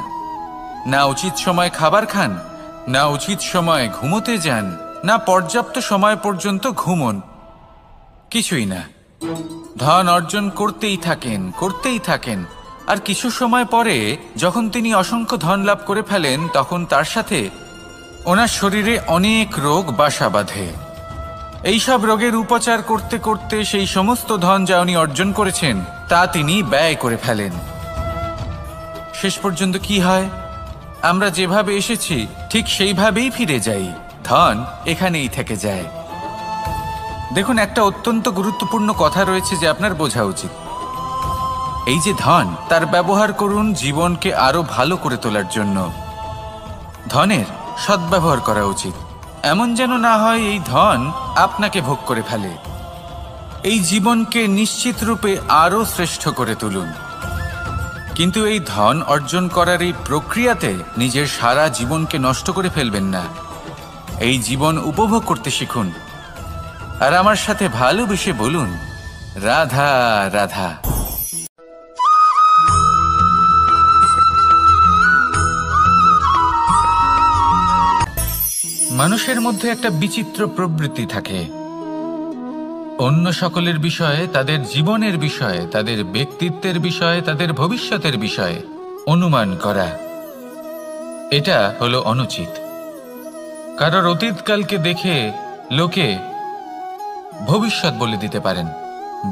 Speaker 1: না উচিত সময় খাবার খান, না উচিত সময় ঘুমোতে যান, না পর্যাপ্ত সময় পর্যন্ত ঘুমন, কিছুই না। ধন অর্জন করতেই থাকেন, করতেই থাকেন। আর কিছু সময় পরে যখন তিনি অসংখ্য ধন লাভ করে ফেলেন তখন তার সাথে ওনার শরীরে অনেক রোগ বাসা বাঁধে। এইসব রোগের উপচার করতে করতে সেই সমস্ত ধন যা উনি অর্জন করেছেন তা তিনি ব্যয় করে ফেলেন। শেষ পর্যন্ত কি হয়? আমরা যেভাবে এসেছি ঠিক সেইভাবেই ফিরে যাই, ধন এখানেই থেকে যায়। দেখুন, একটা অত্যন্ত গুরুত্বপূর্ণ কথা রয়েছে যে আপনার বোঝা উচিত। এই যে ধন, তার ব্যবহার করুন জীবনকে আরো ভালো করে তোলার জন্য। ধনের সদ্ব্যবহার করা উচিত, এমন যেন না হয় এই ধন আপনাকে ভোগ করে ফেলে। এই জীবনকে নিশ্চিত রূপে আরো শ্রেষ্ঠ করে তুলুন। কিন্তু এই ধন অর্জন করার এই প্রক্রিয়াতে নিজের সারা জীবনকে নষ্ট করে ফেলবেন না। এই জীবন উপভোগ করতে শিখুন আর আমার সাথে ভালোবেসে বলুন, রাধা রাধা। মানুষের মধ্যে একটা বিচিত্র প্রবৃত্তি থাকে, অন্য সকলের বিষয়ে, তাদের জীবনের বিষয়ে, তাদের ব্যক্তিত্বের বিষয়ে, তাদের ভবিষ্যতের বিষয়ে অনুমান করা। এটা হলো অনুচিত। কারোর অতীতকালকে দেখে লোকে ভবিষ্যৎ বলে দিতে পারেন,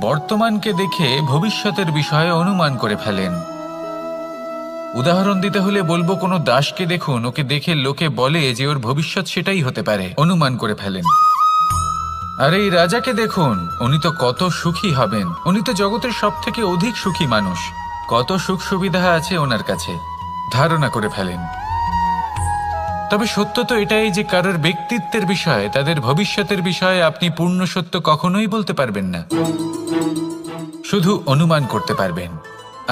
Speaker 1: বর্তমানকে দেখে ভবিষ্যতের বিষয়ে অনুমান করে ফেলেন। উদাহরণ দিতে হলে বলবো, কোনো দাসকে দেখুন, ওকে দেখে লোকে বলে যে ওর ভবিষ্যৎ সেটাই হতে পারে, অনুমান করে ফেলেন। আর এই রাজাকে দেখুন, উনি তো কত সুখী হবেন, উনি তো জগতের সব থেকে অধিক সুখী মানুষ, কত সুখ সুবিধা আছে ওনার কাছে, ধারণা করে ফেলেন। তবে সত্য তো এটাই যে কারোর ব্যক্তিত্বের বিষয়ে, তাদের ভবিষ্যতের বিষয়ে আপনি পূর্ণ সত্য কখনোই বলতে পারবেন না, শুধু অনুমান করতে পারবেন।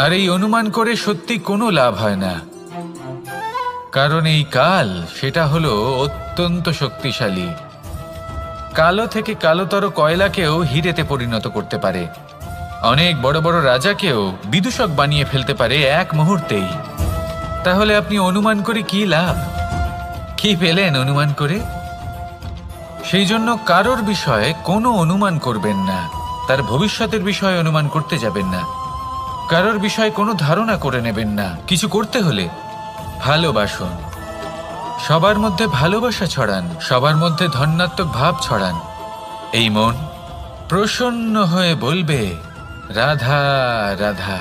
Speaker 1: আর এই অনুমান করে সত্যি কোনো লাভ হয় না, কারণ এই কাল সেটা হলো অত্যন্ত শক্তিশালী। কালো থেকে কালোতর কয়লাকেও হীরেতে পরিণত করতে পারে, অনেক বড় বড় রাজাকেও বিদূষক বানিয়ে ফেলতে পারে এক মুহূর্তেই। তাহলে আপনি অনুমান করে কি লাভ? কি পেলেন অনুমান করে? সেই জন্য কারোর বিষয়ে কোনো অনুমান করবেন না, তার ভবিষ্যতের বিষয়ে অনুমান করতে যাবেন না। কারোর বিষয়ে কোনো ধারণা করে নেবেন না। কিছু করতে হলে ভালোবাসুন, সবার মধ্যে ভালোবাসা ছড়ান, সবার মধ্যে ধন্যাত্মক ভাব ছড়ান। এই মন প্রসন্ন হয়ে বলবে রাধা রাধা।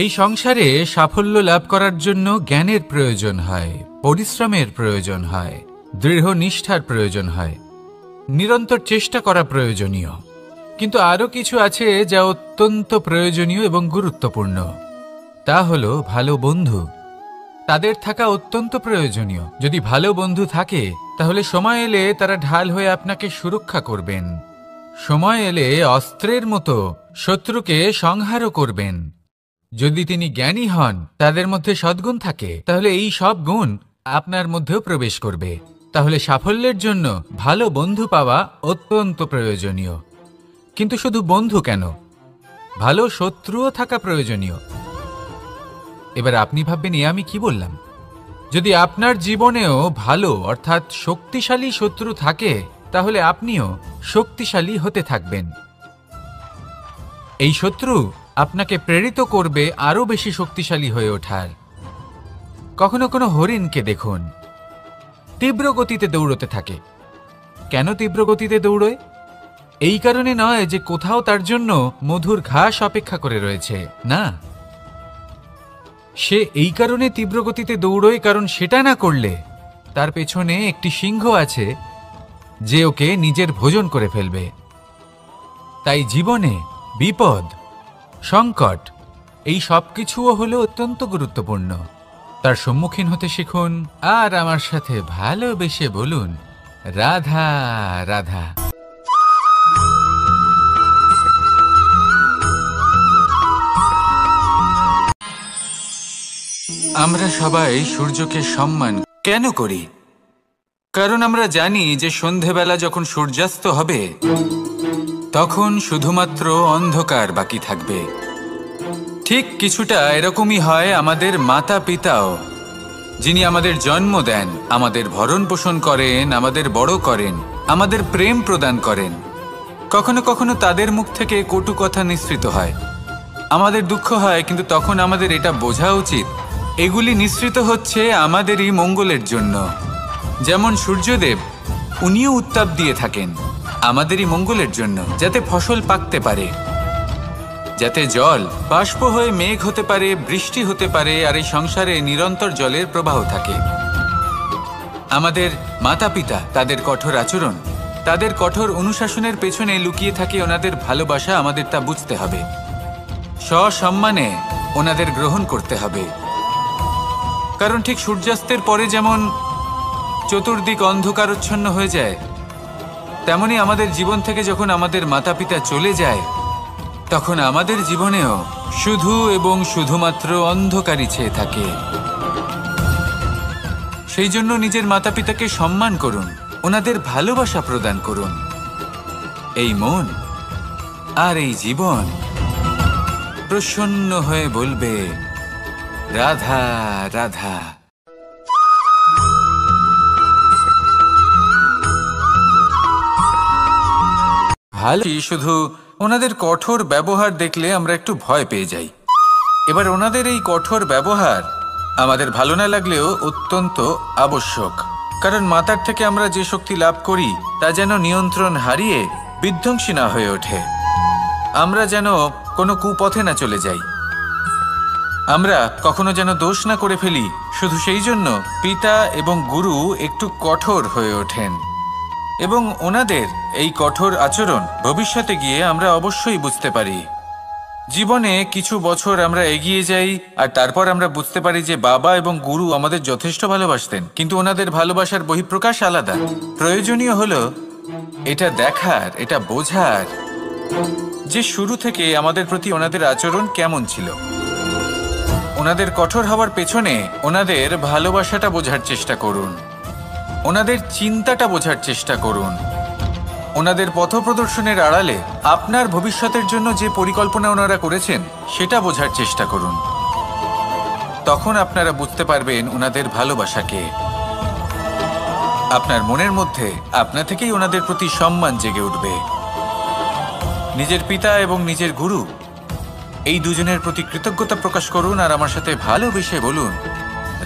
Speaker 1: এই সংসারে সাফল্য লাভ করার জন্য জ্ঞানের প্রয়োজন হয়, পরিশ্রমের প্রয়োজন হয়, দৃঢ় নিষ্ঠার প্রয়োজন হয়, নিরন্তর চেষ্টা করা প্রয়োজনীয়। কিন্তু আরও কিছু আছে যা অত্যন্ত প্রয়োজনীয় এবং গুরুত্বপূর্ণ। তা হলো ভালো বন্ধু। তাদের থাকা অত্যন্ত প্রয়োজনীয়। যদি ভালো বন্ধু থাকে তাহলে সময় এলে তারা ঢাল হয়ে আপনাকে সুরক্ষা করবেন। সময় এলে অস্ত্রের মতো শত্রুকে সংহারও করবেন। যদি তিনি জ্ঞানী হন, তাদের মধ্যে সদ্গুণ থাকে, তাহলে এই সব গুণ আপনার মধ্যেও প্রবেশ করবে। তাহলে সাফল্যের জন্য ভালো বন্ধু পাওয়া অত্যন্ত প্রয়োজনীয়। কিন্তু শুধু বন্ধু কেন, ভালো শত্রুও থাকা প্রয়োজনীয়। এবার আপনি ভাববেন, আমি কি বললাম? যদি আপনার জীবনেও ভালো অর্থাৎ শক্তিশালী শত্রু থাকে, তাহলে আপনিও শক্তিশালী হতে থাকবেন। এই শত্রু আপনাকে প্রেরিত করবে আরো বেশি শক্তিশালী হয়ে ওঠার। কখনো কোনো হরিণকে দেখুন, তীব্র গতিতে দৌড়তে থাকে। কেন তীব্র গতিতে দৌড়য়? এই কারণে নয় যে কোথাও তার জন্য মধুর ঘাস অপেক্ষা করে রয়েছে, না। সে এই কারণে তীব্র গতিতে দৌড়য় কারণ সেটা না করলে তার পেছনে একটি সিংহ আছে যে ওকে নিজের ভোজন করে ফেলবে। তাই জীবনে বিপদ, সংকট, এই সব কিছুও হলো অত্যন্ত গুরুত্বপূর্ণ। তার সম্মুখীন হতে শিখুন আর আমার সাথে ভালোবেসে বলুন রাধা রাধা। আমরা সবাই সূর্যকে সম্মান কেন করি? কারণ আমরা জানি যে সন্ধেবেলা যখন সূর্যাস্ত হবে তখন শুধুমাত্র অন্ধকার বাকি থাকবে। ঠিক কিছুটা এরকমই হয় আমাদের মাতা পিতাও, যিনি আমাদের জন্ম দেন, আমাদের ভরণ পোষণ করেন, আমাদের বড় করেন, আমাদের প্রেম প্রদান করেন। কখনো কখনো তাদের মুখ থেকে কটু কথা নিঃসৃত হয়, আমাদের দুঃখ হয়, কিন্তু তখন আমাদের এটা বোঝা উচিত এগুলি নিঃসৃত হচ্ছে আমাদেরই মঙ্গলের জন্য। যেমন সূর্যদেব, উনিও উত্তাপ দিয়ে থাকেন আমাদেরই মঙ্গলের জন্য, যাতে ফসল পাকতে পারে, যাতে জল বাষ্প হয়ে মেঘ হতে পারে, বৃষ্টি হতে পারে, আর এই সংসারে নিরন্তর জলের প্রবাহ থাকে। আমাদের মাতা পিতা, তাদের কঠোর আচরণ, তাদের কঠোর অনুশাসনের পেছনে লুকিয়ে থাকে ওনাদের ভালোবাসা। আমাদের তা বুঝতে হবে, সসম্মানে ওনাদের গ্রহণ করতে হবে। কারণ ঠিক সূর্যাস্তের পরে যেমন চতুর্দিক অন্ধকারচ্ছন্ন হয়ে যায়, তেমনি আমাদের জীবন থেকে যখন আমাদের মাতা পিতা চলে যায় তখন আমাদের জীবনেও শুধু এবং শুধুমাত্র অন্ধকারই ছেয়ে থাকে। সেই জন্য নিজের মাতা পিতাকে সম্মান করুন, ওনাদের ভালোবাসা প্রদান করুন। এই মন আর এই জীবন প্রসন্ন হয়ে বলবে রাধা রাধা। ভালো শুধু ওনাদের কঠোর ব্যবহার দেখলে আমরা একটু ভয় পেয়ে যাই। এবার ওনাদের এই কঠোর ব্যবহার আমাদের ভালো না লাগলেও অত্যন্ত আবশ্যক, কারণ মাতার থেকে আমরা যে শক্তি লাভ করি তা যেন নিয়ন্ত্রণ হারিয়ে বিধ্বংসী না হয়ে ওঠে। আমরা যেন কোনো কুপথে না চলে যাই, আমরা কখনো যেন দোষ না করে ফেলি। শুধু সেই জন্য পিতা এবং গুরু একটু কঠোর হয়ে ওঠেন, এবং ওনাদের এই কঠোর আচরণ ভবিষ্যতে গিয়ে আমরা অবশ্যই বুঝতে পারি। জীবনে কিছু বছর আমরা এগিয়ে যাই আর তারপর আমরা বুঝতে পারি যে বাবা এবং গুরু আমাদের যথেষ্ট ভালোবাসতেন, কিন্তু ওনাদের ভালোবাসার বহিঃপ্রকাশ আলাদা। প্রয়োজনীয় হলো এটা দেখার, এটা বোঝার যে শুরু থেকে আমাদের প্রতি ওনাদের আচরণ কেমন ছিল। ওনাদের কঠোর হওয়ার পেছনে ওনাদের ভালোবাসাটা বোঝার চেষ্টা করুন, ওনাদের চিন্তাটা বোঝার চেষ্টা করুন, ওনাদের পথপ্রদর্শনের আড়ালে আপনার ভবিষ্যতের জন্য যে পরিকল্পনা ওনারা করেছেন সেটা বোঝার চেষ্টা করুন। তখন আপনারা বুঝতে পারবেন ওনাদের ভালোবাসাকে। আপনার মনের মধ্যে আপনা থেকেই ওনাদের প্রতি সম্মান জেগে উঠবে। নিজের পিতা এবং নিজের গুরু এই দুজনের প্রতি কৃতজ্ঞতা প্রকাশ করুন আর আমার সাথে ভালোবেসে বলুন,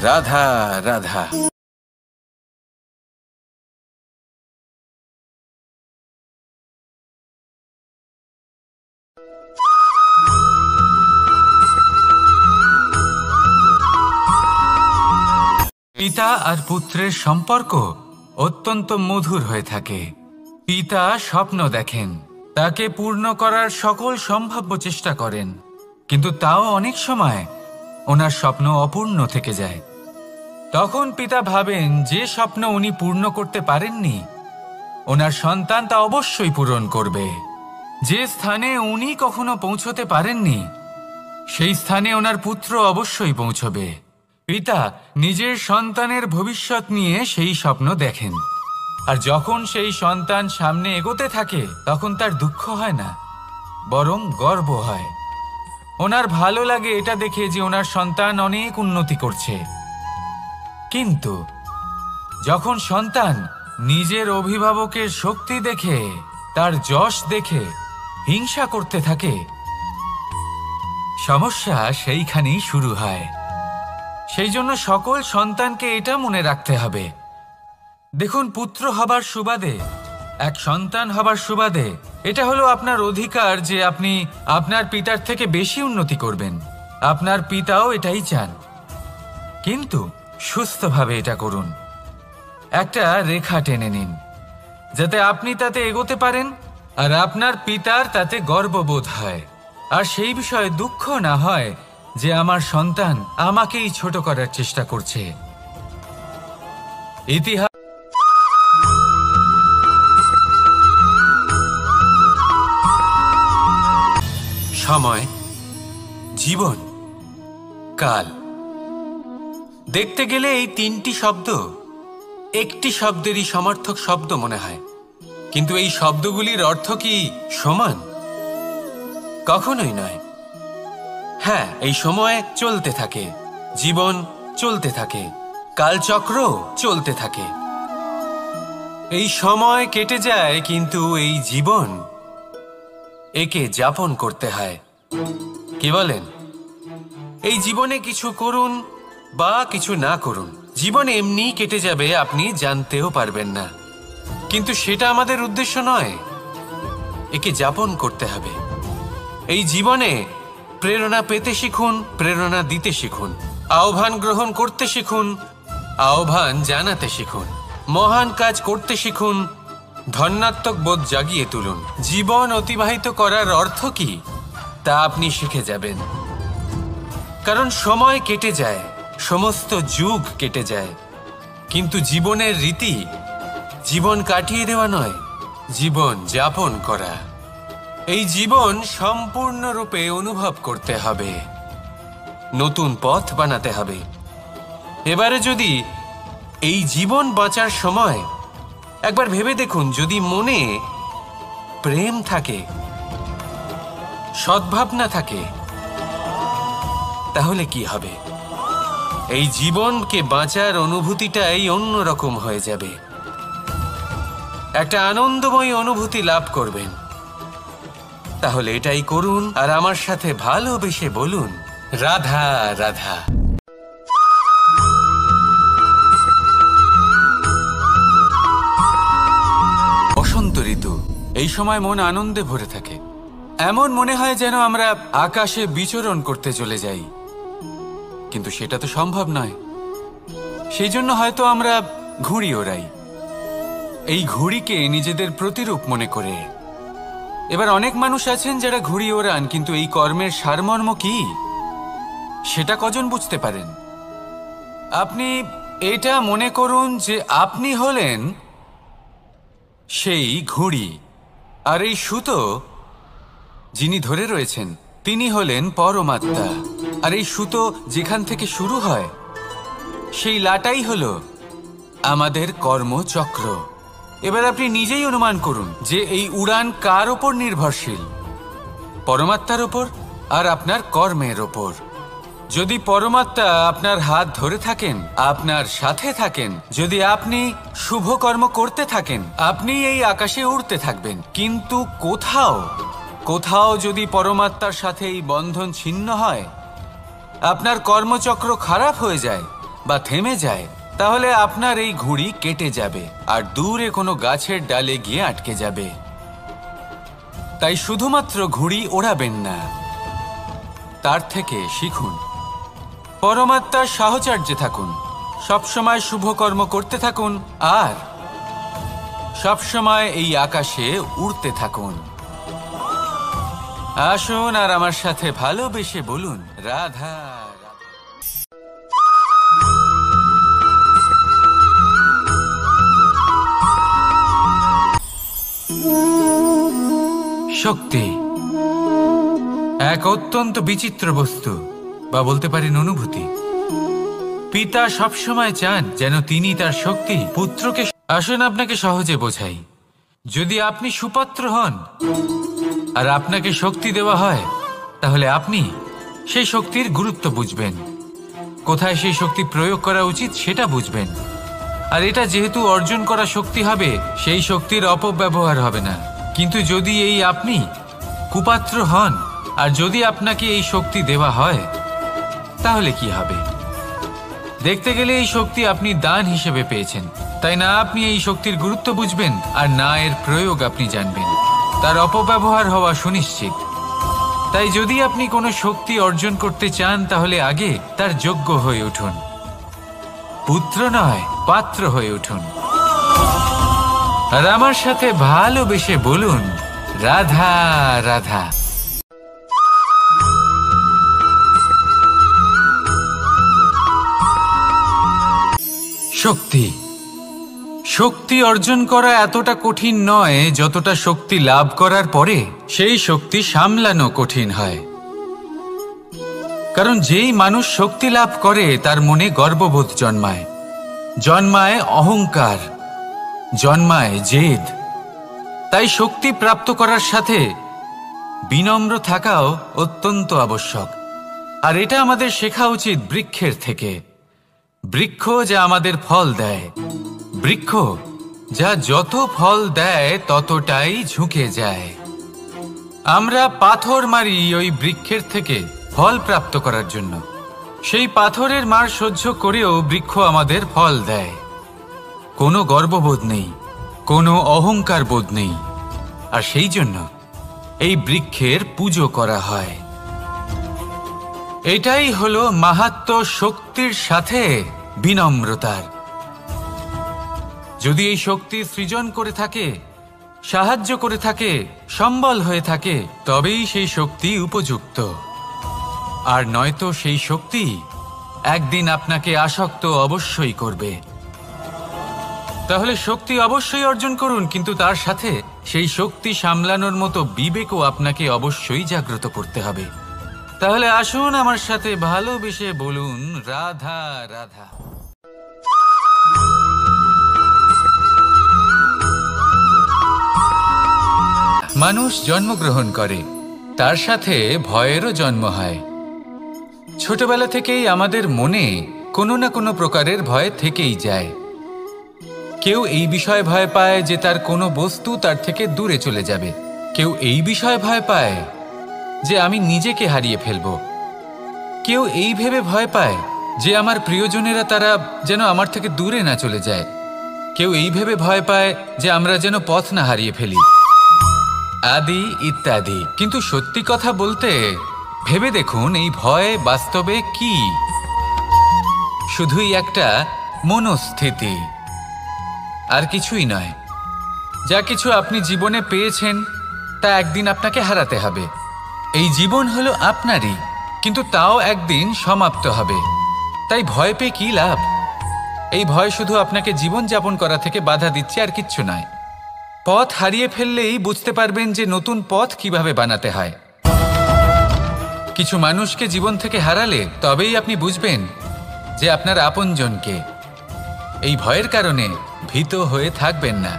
Speaker 1: রাধা রাধা। পিতা আর পুত্রের সম্পর্ক অত্যন্ত মধুর হয়ে থাকে। পিতা স্বপ্ন দেখেন, তাকে পূর্ণ করার সকল সম্ভাব্য চেষ্টা করেন, কিন্তু তাও অনেক সময় ওনার স্বপ্ন অপূর্ণ থেকে যায়। তখন পিতা ভাবেন যে স্বপ্ন উনি পূর্ণ করতে পারেননি, ওনার সন্তান তা অবশ্যই পূরণ করবে। যে স্থানে উনি কখনো পৌঁছতে পারেননি, সেই স্থানে ওনার পুত্র অবশ্যই পৌঁছবে। পিতা নিজের সন্তানের ভবিষ্যৎ নিয়ে সেই স্বপ্ন দেখেন, আর যখন সেই সন্তান সামনে এগোতে থাকে তখন তার দুঃখ হয় না, বরং গর্ব হয়। ওনার ভালো লাগে এটা দেখে যে ওনার সন্তান অনেক উন্নতি করছে। কিন্তু যখন সন্তান নিজের অভিভাবকের শক্তি দেখে, তার যশ দেখে হিংসা করতে থাকে, সমস্যা সেইখানেই শুরু হয়। সেই জন্য সকল সন্তানকে এটা মনে রাখতে হবে, দেখুন, পুত্র হবার সুবাদে, এক সন্তান হবার সুবাদে এটা হলো আপনার অধিকার যে আপনি আপনার পিতার থেকে বেশি উন্নতি করবেন। আপনার পিতাও এটাই চান, কিন্তু সুস্থভাবে এটা করুন। একটা রেখা টেনে নিন যাতে আপনি তাতে এগোতে পারেন আর আপনার পিতার তাতে গর্ববোধ হয়, আর সেই বিষয়ে দুঃখ না হয় যে আমার সন্তান আমাকেই ছোট করার চেষ্টা করছে। ইতিহাস সময়, জীবন, কাল। দেখতে গেলে এই তিনটি শব্দ একটি শব্দেরই সমার্থক শব্দ মনে হয়, কিন্তু এই শব্দগুলির অর্থ কি সমান? কখনোই নয়। হ্যাঁ, এই সময় চলতে থাকে, জীবন চলতে থাকে, কালচক্র চলতে থাকে। এই সময় কেটে যায়, কিন্তু এই জীবন, একে যাপন করতে হয়। কি বলেন? এই জীবনে কিছু করুন বা কিছু না করুন, জীবন এমনি কেটে যাবে, আপনি জানতেও পারবেন না। কিন্তু সেটা আমাদের উদ্দেশ্য নয়, একে যাপন করতে হবে। এই জীবনে প্রেরণা পেতে শিখুন, প্রেরণা দিতে শিখুন, আহ্বান গ্রহণ করতে শিখুন, আহ্বান জানাতে শিখুন, মহান কাজ করতে শিখুন, ধন্যাত্মক বোধ জাগিয়ে তুলুন। জীবন অতিবাহিত করার অর্থ কি তা আপনি শিখে যাবেন, কারণ সময় কেটে যায়, সমস্ত যুগ কেটে যায়, কিন্তু জীবনের রীতি জীবন কাটিয়ে দেওয়া নয়, জীবন যাপন করা। এই জীবন সম্পূর্ণরূপে অনুভব করতে হবে, নতুন পথ বানাতে হবে। এবারে যদি এই জীবন বাঁচার সময় একবার ভেবে দেখুন, যদি মনে প্রেম থাকে, সদ্ভাবনা থাকে, তাহলে কি হবে? এই জীবনকে বাঁচার অনুভূতিটাই অন্যরকম হয়ে যাবে, একটা আনন্দময় অনুভূতি লাভ করবেন। তাহলে এটাই করুন আর আমার সাথে ভালোবেসে বলুন, রাধা রাধা। বসন্ত ঋতু, এই সময় মন আনন্দে ভরে থাকে। এমন মনে হয় যেন আমরা আকাশে বিচরণ করতে চলে যাই, কিন্তু সেটা তো সম্ভব নয়। সেই জন্য হয়তো আমরা ঘুড়ি ওড়াই, এই ঘুড়িকে নিজেদের প্রতিরূপ মনে করে। এবার অনেক মানুষ আছেন যারা ঘুড়ি ওড়ান, কিন্তু এই কর্মের সারমর্ম কি সেটা কজন বুঝতে পারেন? আপনি এটা মনে করুন যে আপনি হলেন সেই ঘুড়ি, আর এই সুতো যিনি ধরে রয়েছেন তিনি হলেন পরমাত্মা, আর এই সুতো যেখান থেকে শুরু হয় সেই লাটাই হলো আমাদের কর্মচক্র। এবার আপনি নিজেই অনুমান করুন যে এই উড়ান কার ওপর নির্ভরশীল, পরমাত্মার ওপর আর আপনার কর্মের ওপর। যদি পরমাত্মা আপনার হাত ধরে থাকেন, আপনার সাথে থাকেন, যদি আপনি শুভ কর্ম করতে থাকেন, আপনি এই আকাশে উড়তে থাকবেন। কিন্তু কোথাও যদি পরমাত্মার সাথে এই বন্ধন ছিন্ন হয়, আপনার কর্মচক্র খারাপ হয়ে যায় বা থেমে যায়, তাহলে আপনার এই ঘুড়ি কেটে যাবে আর দূরে কোনো গাছের ডালে গিয়ে আটকে যাবে। তাই শুধুমাত্র ঘুড়ি ওড়াবেন না, তার থেকে শিখুন, পরমাত্মার সাহচর্যে থাকুন, সবসময় শুভ কর্ম করতে থাকুন আর সবসময় এই আকাশে উড়তে থাকুন। আসুন আর আমার সাথে ভালোবেসে বলুন, রাধা রাধা। শক্তি এক অত্যন্ত বিচিত্র বস্তু, বা বলতে পারেন অনুভূতি। পিতা সবসময় চান যেন তিনি তার শক্তি পুত্রকে। আসুন আপনাকে সহজে বোঝাই। যদি আপনি সুপাত্র হন আর আপনাকে শক্তি দেওয়া হয়, তাহলে আপনি সেই শক্তির গুরুত্ব বুঝবেন, কোথায় সেই শক্তি প্রয়োগ করা উচিত সেটা বুঝবেন। আর এটা যেহেতু অর্জন করা শক্তি হবে, সেই শক্তির অপব্যবহার হবে না। কিন্তু যদি এই আপনি কুপাত্র হন আর যদি আপনাকে এই শক্তি দেওয়া হয়, তাহলে কি হবে? দেখতে গেলে এই শক্তি আপনি দান হিসেবে পেয়েছেন, তাই না আপনি এই শক্তির গুরুত্ব বুঝবেন আর না এর প্রয়োগ আপনি জানবেন। তার অপব্যবহার হওয়া সুনিশ্চিত। তাই যদি আপনি কোনো শক্তি অর্জন করতে চান, তাহলে আগে তার যোগ্য হয়ে উঠুন, পুত্র নয় পাত্র হয়ে উঠুন। আর আমার সাথে ভালোবেসে বলুন, রাধা রাধা। শক্তি অর্জন করা এতটা কঠিন নয় যতটা শক্তি লাভ করার পরে সেই শক্তি সামলানো কঠিন হয়। কারণ যেই মানুষ শক্তি লাভ করে তার মনে গর্ববোধ জন্মায় অহংকার, জন্মায় জেদ। তাই শক্তি প্রাপ্ত করার সাথে বিনম্র থাকাও অত্যন্ত আবশ্যক। আর এটা আমাদের শেখা উচিত বৃক্ষের থেকে। বৃক্ষ যা আমাদের ফল দেয়, বৃক্ষ যা যত ফল দেয় ততটাই ঝুঁকে যায়। আমরা পাথর মারি ওই বৃক্ষের থেকে ফল প্রাপ্ত করার জন্য। সেই পাথরের মার সহ্য করেও বৃক্ষ আমাদের ফল দেয়। কোনো গর্ববোধ নেই, কোনো অহংকার বোধ নেই। আর সেই জন্য এই বৃক্ষের পুজো করা হয়। এটাই হলো মাহাত্ম্য শক্তির সাথে বিনম্রতার। যদি এই শক্তি সৃজন করে থাকে, সাহায্য করে থাকে, সম্বল হয়ে থাকে, তবেই সেই শক্তি উপযুক্ত। আর নয়তো সেই শক্তি একদিন আপনাকে আসক্ত অবশ্যই করবে। তাহলে শক্তি অবশ্যই অর্জন করুন, কিন্তু তার সাথে সেই শক্তি সামলানোর মতো বিবেকও আপনাকে অবশ্যই জাগ্রত করতে হবে। তাহলে আসুন আমার সাথে ভালোবেসে বলুন, রাধা রাধা। মানুষ জন্মগ্রহণ করে, তার সাথে ভয়েরও জন্ম হয়। ছোটবেলা থেকেই আমাদের মনে কোনো না কোনো প্রকারের ভয় থেকেই যায়। কেউ এই বিষয়ে ভয় পায় যে তার কোনো বস্তু তার থেকে দূরে চলে যাবে। কেউ এই বিষয়ে ভয় পায় যে আমি নিজেকে হারিয়ে ফেলব। কেউ এই ভেবে ভয় পায় যে আমার প্রিয়জনেরা তারা যেন আমার থেকে দূরে না চলে যায়। কেউ এই ভেবে ভয় পায় যে আমরা যেন পথ না হারিয়ে ফেলি, আদি ইত্যাদি। কিন্তু সত্যি কথা বলতে, ভেবে দেখুন এই ভয় বাস্তবে কি? শুধুই একটা মনস্থিতি, আর কিছুই নয়। যা কিছু আপনি জীবনে পেয়েছেন তা একদিন আপনাকে হারাতে হবে। এই জীবন হলো আপনারই, কিন্তু তাও একদিন সমাপ্ত হবে। তাই ভয় পেয়ে কি লাভ? এই ভয় শুধু আপনাকে জীবনযাপন করা থেকে বাধা দিচ্ছে, আর কিচ্ছু নয়। পথ হারিয়ে ফেললেই বুঝতে পারবেন যে নতুন পথ কিভাবে বানাতে হয়। কিছু মানুষকে জীবন থেকে হারালে তবেই আপনি বুঝবেন যে আপনার আপনজনকে। এই ভয়ের কারণে ভীত হয়ে থাকবেন না।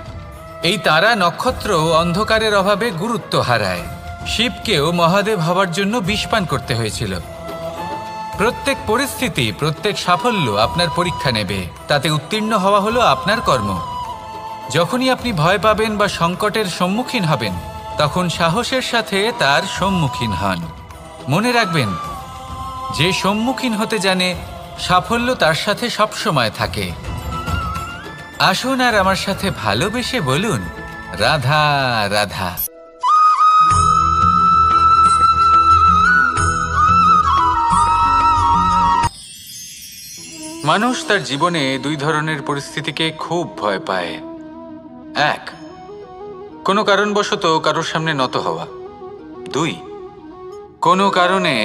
Speaker 1: এই তারা নক্ষত্র অন্ধকারের অভাবে গুরুত্ব হারায়। শিবকেও মহাদেব হওয়ার জন্য বিষ পান করতে হয়েছিল। প্রত্যেক পরিস্থিতি, প্রত্যেক সাফল্য আপনার পরীক্ষা নেবে। তাতে উত্তীর্ণ হওয়া হলো আপনার কর্ম। যখনই আপনি ভয় পাবেন বা সংকটের সম্মুখীন হবেন, তখন সাহসের সাথে তার সম্মুখীন হন। মনে রাখবেন, যে সম্মুখীন হতে জানে, সাফল্য তার সাথে সবসময় থাকে। আসুন আর আমার সাথে ভালোবেসে বলুন, রাধা রাধা। মানুষ তার জীবনে দুই ধরনের পরিস্থিতিকে খুব ভয় পায়। এক, কোনো কারণবশত কারোর সামনে নত হওয়া। দুই, কোনো কারণে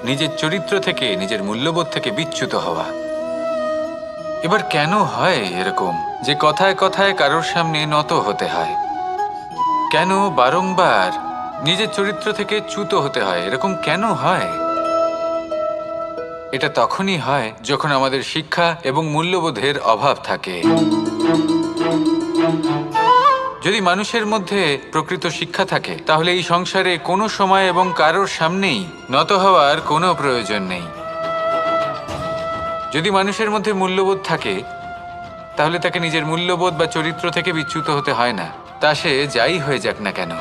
Speaker 1: নিজের চরিত্র থেকে, নিজের মূল্যবোধ থেকে বিচ্যুত হওয়া। এবার কেন হয় এরকম যে কথায় কথায় কারোর সামনে নত হতে হয়? কেন বারংবার নিজের চরিত্র থেকে চ্যুত হতে হয়? এরকম কেন হয়? এটা তখনই হয় যখন আমাদের শিক্ষা এবং মূল্যবোধের অভাব থাকে। যদি মানুষের মধ্যে প্রকৃত শিক্ষা থাকে, তাহলে এই সংসারে কোনো সময় এবং কারোর সামনেই নত হওয়ার কোনো প্রয়োজন নেই। যদি মানুষের মধ্যে মূল্যবোধ থাকে, তাহলে তাকে নিজের মূল্যবোধ বা চরিত্র থেকে বিচ্যুত হতে হয় না, তা সে যাই হয়ে যাক না কেন।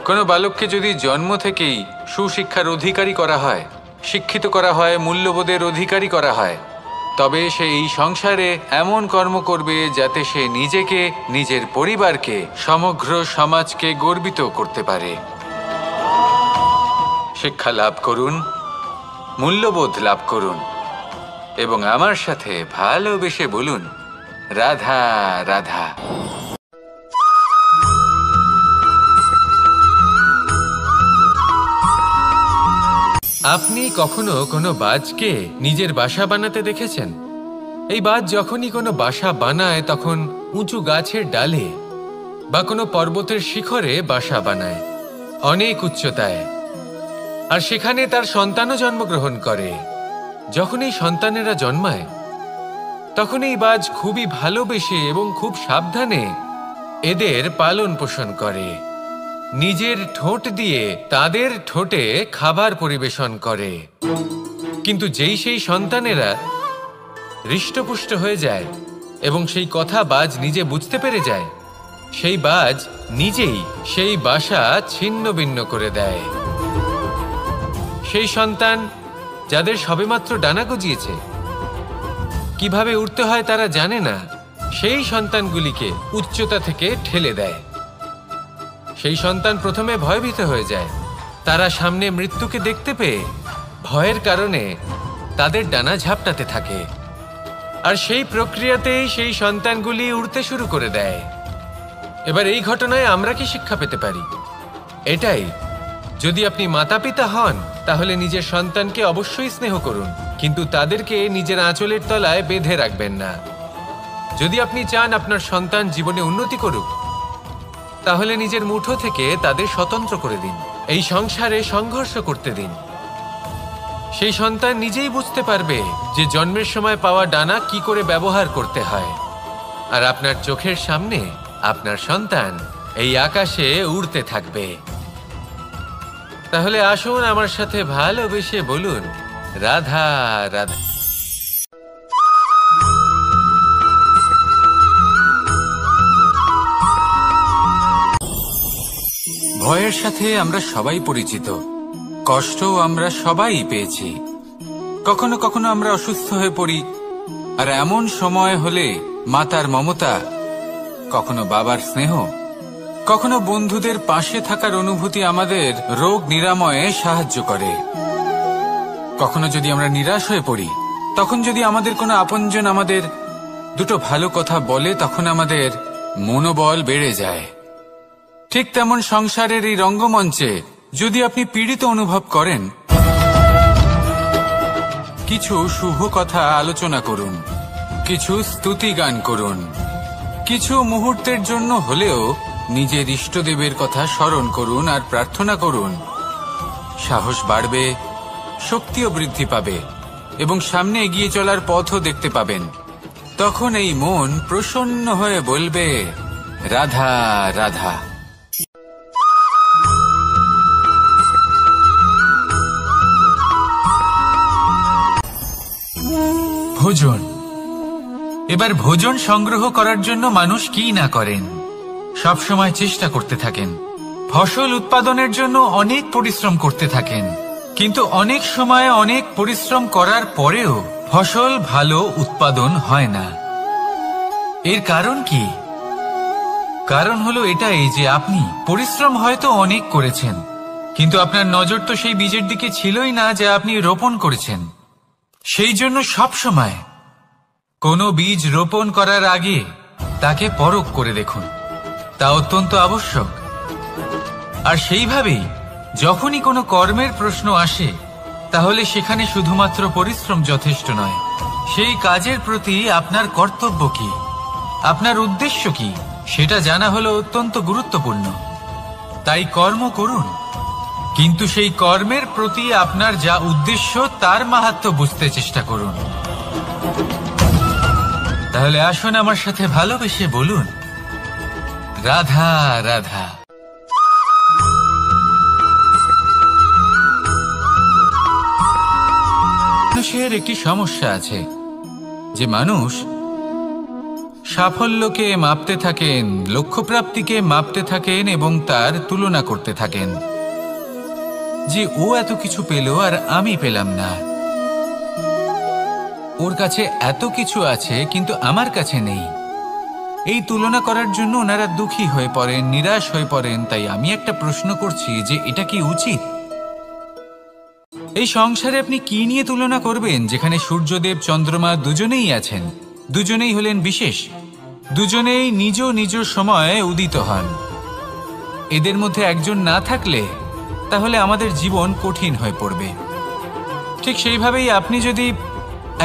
Speaker 1: কোনো বালককে যদি জন্ম থেকেই সুশিক্ষার অধিকারী করা হয়, শিক্ষিত করা হয়, মূল্যবোধের অধিকারী করা হয়, তবে সে এই সংসারে এমন কর্ম করবে যাতে সে নিজেকে, নিজের পরিবারকে, সমগ্র সমাজকে গর্বিত করতে পারে। শিক্ষা লাভ করুন, মূল্যবোধ লাভ করুন এবং আমার সাথে ভালোবেসে বলুন, রাধা রাধা।
Speaker 2: আপনি কখনো কোনো বাজকে নিজের বাসা বানাতে দেখেছেন? এই বাজ যখনই কোনো বাসা বানায়, তখন উঁচু গাছের ডালে বা কোনো পর্বতের শিখরে বাসা বানায়, অনেক উচ্চতায়। আর সেখানে তার সন্তানও জন্মগ্রহণ করে। যখন এই সন্তানেরা জন্মায়, তখন এই বাজ খুবই ভালোবেসে এবং খুব সাবধানে এদের পালন পোষণ করে। নিজের ঠোঁট দিয়ে তাদের ঠোঁটে খাবার পরিবেশন করে। কিন্তু যেই সেই সন্তানেরা হৃষ্টপুষ্ট হয়ে যায় এবং সেই কথা বাজ নিজে বুঝতে পেরে যায়, সেই বাজ নিজেই সেই বাসা ছিন্ন ভিন্ন করে দেয়। সেই সন্তান যাদের সবেমাত্র ডানা গজিয়েছে, কিভাবে উড়তে হয় তারা জানে না, সেই সন্তানগুলিকে উচ্চতা থেকে ঠেলে দেয়। সেই সন্তান প্রথমে ভয়ভীত হয়ে যায়। তারা সামনে মৃত্যুকে দেখতে পেয়ে ভয়ের কারণে তাদের ডানা ঝাপটাতে থাকে। আর সেই প্রক্রিয়াতেই সেই সন্তানগুলি উড়তে শুরু করে দেয়। এবার এই ঘটনায় আমরা কি শিক্ষা পেতে পারি? এটাই, যদি আপনি মাতা পিতা হন, তাহলে নিজের সন্তানকে অবশ্যই স্নেহ করুন, কিন্তু তাদেরকে নিজের আঁচলের তলায় বেঁধে রাখবেন না। যদি আপনি চান আপনার সন্তান জীবনে উন্নতি করুক, তাহলে নিজের মুঠো থেকে তাদের স্বতন্ত্র করে দিন। এই সংসারে সংঘর্ষ করতে দিন। সেই সন্তান নিজেই বুঝতে পারবে যে জন্মের সময় পাওয়া ডানা কি করে ব্যবহার করতে হয়। আর আপনার চোখের সামনে আপনার সন্তান এই আকাশে উড়তে থাকবে। তাহলে আসুন আমার সাথে ভালোবেসে বলুন, রাধা রাধা।
Speaker 1: ভয়ের সাথে আমরা সবাই পরিচিত, কষ্টও আমরা সবাই পেয়েছি। কখনো কখনো আমরা অসুস্থ হয়ে পড়ি, আর এমন সময় হলে মাতার মমতা, কখনো বাবার স্নেহ, কখনো বন্ধুদের পাশে থাকার অনুভূতি আমাদের রোগ নিরাময়ে সাহায্য করে। কখনো যদি আমরা নিরাশ হয়ে পড়ি, তখন যদি আমাদের কোনো আপনজন আমাদের দুটো ভালো কথা বলে, তখন আমাদের মনোবল বেড়ে যায়। ঠিক তেমন সংসারের এই রঙ্গমঞ্চে যদি আপনি পীড়িত অনুভব করেন, কিছু শুভ কথা আলোচনা করুন, কিছু স্তুতি গান করুন, কিছু মুহূর্তের জন্য হলেও নিজের ইষ্টদেবের কথা স্মরণ করুন আর প্রার্থনা করুন। সাহস বাড়বে, শক্তিও বৃদ্ধি পাবে এবং সামনে এগিয়ে চলার পথও দেখতে পাবেন। তখন এই মন প্রসন্ন হয়ে বলবে, রাধা রাধা। ভোজন। এবার ভোজন সংগ্রহ করার জন্য মানুষ কি না করেন, সবসময় চেষ্টা করতে থাকেন। ফসল উৎপাদনের জন্য অনেক পরিশ্রম করতে থাকেন, কিন্তু অনেক সময় অনেক পরিশ্রম করার পরেও ফসল ভালো উৎপাদন হয় না। এর কারণ কি? কারণ হলো এটাই যে আপনি পরিশ্রম হয়তো অনেক করেছেন, কিন্তু আপনার নজর তো সেই বীজের দিকে ছিলই না যা আপনি রোপণ করেছেন। সেই জন্য সবসময় কোনো বীজ রোপণ করার আগে তাকে পরখ করে দেখুন, তা অত্যন্ত আবশ্যক। আর সেইভাবেই যখনই কোনো কর্মের প্রশ্ন আসে, তাহলে সেখানে শুধুমাত্র পরিশ্রম যথেষ্ট নয়। সেই কাজের প্রতি আপনার কর্তব্য কি, আপনার উদ্দেশ্য কি, সেটা জানা হলো অত্যন্ত গুরুত্বপূর্ণ। তাই কর্ম করুন, কিন্তু সেই কর্মের প্রতি আপনার যা উদ্দেশ্য তার মাহাত্ম্য বুঝতে চেষ্টা করুন। তাহলে আসুন আমার সাথে ভালোবেসে বলুন, রাধা রাধা। মানুষের একটি সমস্যা আছে যে মানুষ সাফল্যকে মাপতে থাকেন, লক্ষ্যপ্রাপ্তিকে মাপতে থাকেন এবং তার তুলনা করতে থাকেন যে ও এত কিছু পেল আর আমি পেলাম না, ওর কাছে এত কিছু আছে কিন্তু আমার কাছে নেই। এই তুলনা করার জন্য ওনারা দুঃখী হয়ে পড়েন, নিরাশ হয়ে পড়েন। তাই আমি একটা প্রশ্ন করছি যে এটা কি উচিত? এই সংসারে আপনি কি নিয়ে তুলনা করবেন, যেখানে সূর্যদেব চন্দ্রমা দুজনেই আছেন, দুজনেই হলেন বিশেষ, দুজনেই নিজ নিজ সময়ে উদিত হন। এদের মধ্যে একজন না থাকলে তাহলে আমাদের জীবন কঠিন হয়ে পড়বে। ঠিক সেইভাবেই আপনি যদি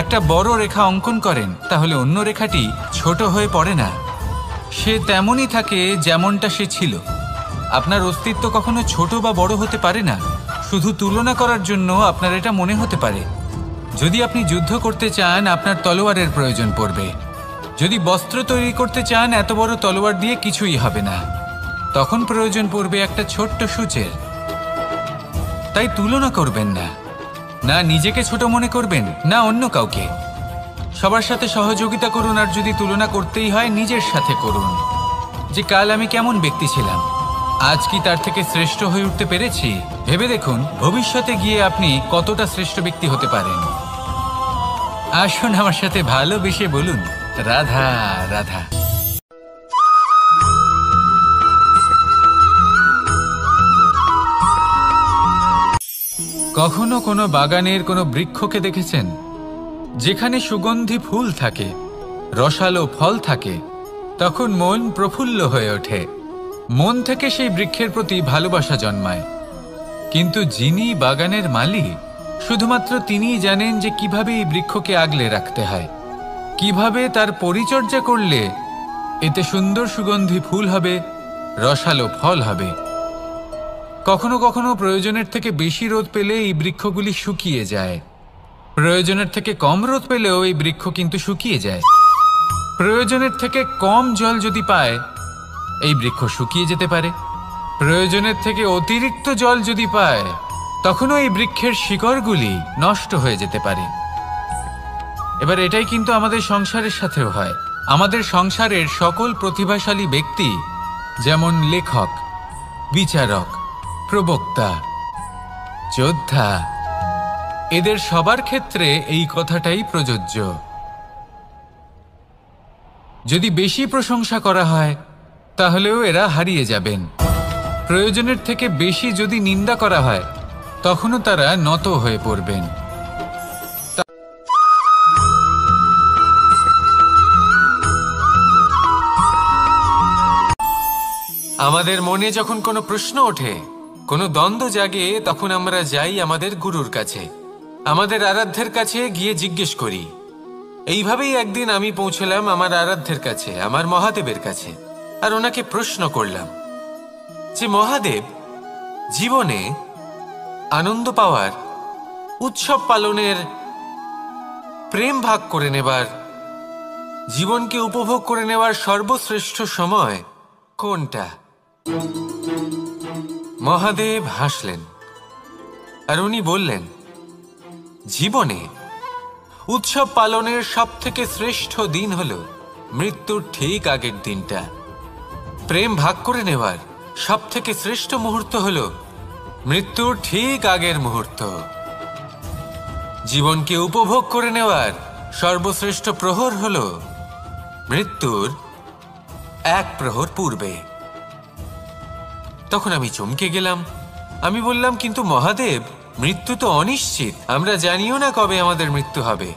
Speaker 1: একটা বড় রেখা অঙ্কন করেন, তাহলে অন্য রেখাটি ছোট হয়ে পড়ে না, সে তেমনই থাকে যেমনটা সে ছিল। আপনার অস্তিত্ব কখনো ছোট বা বড় হতে পারে না। শুধু তুলনা করার জন্য আপনার এটা মনে হতে পারে। যদি আপনি যুদ্ধ করতে চান, আপনার তলোয়ারের প্রয়োজন পড়বে। যদি বস্ত্র তৈরি করতে চান, এত বড় তলোয়ার দিয়ে কিছুই হবে না, তখন প্রয়োজন পড়বে একটা ছোট্ট সূচের। তাই তুলনা করবেন না, না নিজেকে ছোট মনে করবেন, না অন্য কাউকে। সবার সাথে সহযোগিতা করুন, আর যদি তুলনা করতেই হয় নিজের সাথে করুন, যে কাল আমি কেমন ব্যক্তি ছিলাম, আজ কি তার থেকে শ্রেষ্ঠ হয়ে উঠতে পেরেছি। ভেবে দেখুন ভবিষ্যতে গিয়ে আপনি কতটা শ্রেষ্ঠ ব্যক্তি হতে পারেন। আসুন আমার সাথে ভালোবেসে বলুন, রাধা রাধা। কখনো কোনো বাগানের কোনো বৃক্ষকে দেখেছেন যেখানে সুগন্ধি ফুল থাকে, রসালো ফল থাকে? তখন মন প্রফুল্ল হয়ে ওঠে, মন থেকে সেই বৃক্ষের প্রতি ভালোবাসা জন্মায়। কিন্তু যিনি বাগানের মালিক, শুধুমাত্র তিনিই জানেন যে কিভাবে এই বৃক্ষকে আগলে রাখতে হয়, কিভাবে তার পরিচর্যা করলে এতে সুন্দর সুগন্ধি ফুল হবে, রসালো ফল হবে। কখনো কখনো প্রয়োজনের থেকে বেশি রোদ পেলে এই বৃক্ষগুলি শুকিয়ে যায়, প্রয়োজনের থেকে কম রোদ পেলেও এই বৃক্ষ কিন্তু শুকিয়ে যায়। প্রয়োজনের থেকে কম জল যদি পায়, এই বৃক্ষ শুকিয়ে যেতে পারে। প্রয়োজনের থেকে অতিরিক্ত জল যদি পায়, তখনও এই বৃক্ষের শিকড়গুলি নষ্ট হয়ে যেতে পারে। এবার এটাই কিন্তু আমাদের সংসারের সাথেও হয়। আমাদের সংসারের সকল প্রতিভাশালী ব্যক্তি, যেমন লেখক, বিচারক, প্রবক্তা, যোদ্ধা, এদের সবার ক্ষেত্রে এই কথাটাই প্রযোজ্য। যদি বেশি প্রশংসা করা হয়, তাহলেও এরা হারিয়ে যাবেন। প্রয়োজনের থেকে বেশি যদি নিন্দা করা হয়, তখনও তারা নত হয়ে পড়বেন।
Speaker 2: আমাদের মনে যখন কোনো প্রশ্ন ওঠে, কোনো দ্বন্দ্ব জাগে, তখন আমরা যাই আমাদের গুরুর কাছে, আমাদের আরাধ্যের কাছে গিয়ে জিজ্ঞেস করি। এইভাবেই একদিন আমি পৌঁছলাম আমার আরাধ্যের কাছে, আমার মহাদেবের কাছে, আর ওনাকে প্রশ্ন করলাম যে মহাদেব, জীবনে আনন্দ পাওয়ার, উৎসব পালনের, প্রেম ভাগ করে নেবার, জীবনকে উপভোগ করে নেওয়ার সর্বশ্রেষ্ঠ সময় কোনটা? মহাদেব হাসলেন আর উনি বললেন, জীবনে উৎসব পালনের সব থেকে শ্রেষ্ঠ দিন হলো মৃত্যুর ঠিক আগের দিনটা। প্রেম ভাগ করে নেওয়ার সব থেকে শ্রেষ্ঠ মুহূর্ত হলো মৃত্যুর ঠিক আগের মুহূর্ত। জীবনকে উপভোগ করে নেওয়ার সর্বশ্রেষ্ঠ প্রহর হলো মৃত্যুর এক প্রহর পূর্বে। তখন আমি চমকে গেলাম। আমি বললাম, কিন্তু মহাদেব, মৃত্যু তো অনিশ্চিত, আমরা জানিও না কবে আমাদের মৃত্যু হবে।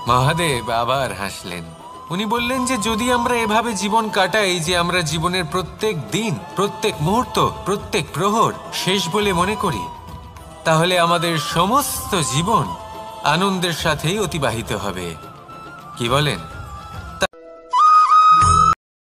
Speaker 2: মহাদেব আবার হাসলেন। উনি বললেন যে যদি আমরা এভাবে জীবন কাটাই যে আমরা জীবনের প্রত্যেক দিন, প্রত্যেক মুহূর্ত, প্রত্যেক প্রহর শেষ বলে মনে করি, তাহলে আমাদের সমস্ত জীবন আনন্দের সাথেই অতিবাহিত হবে। কি বলেন?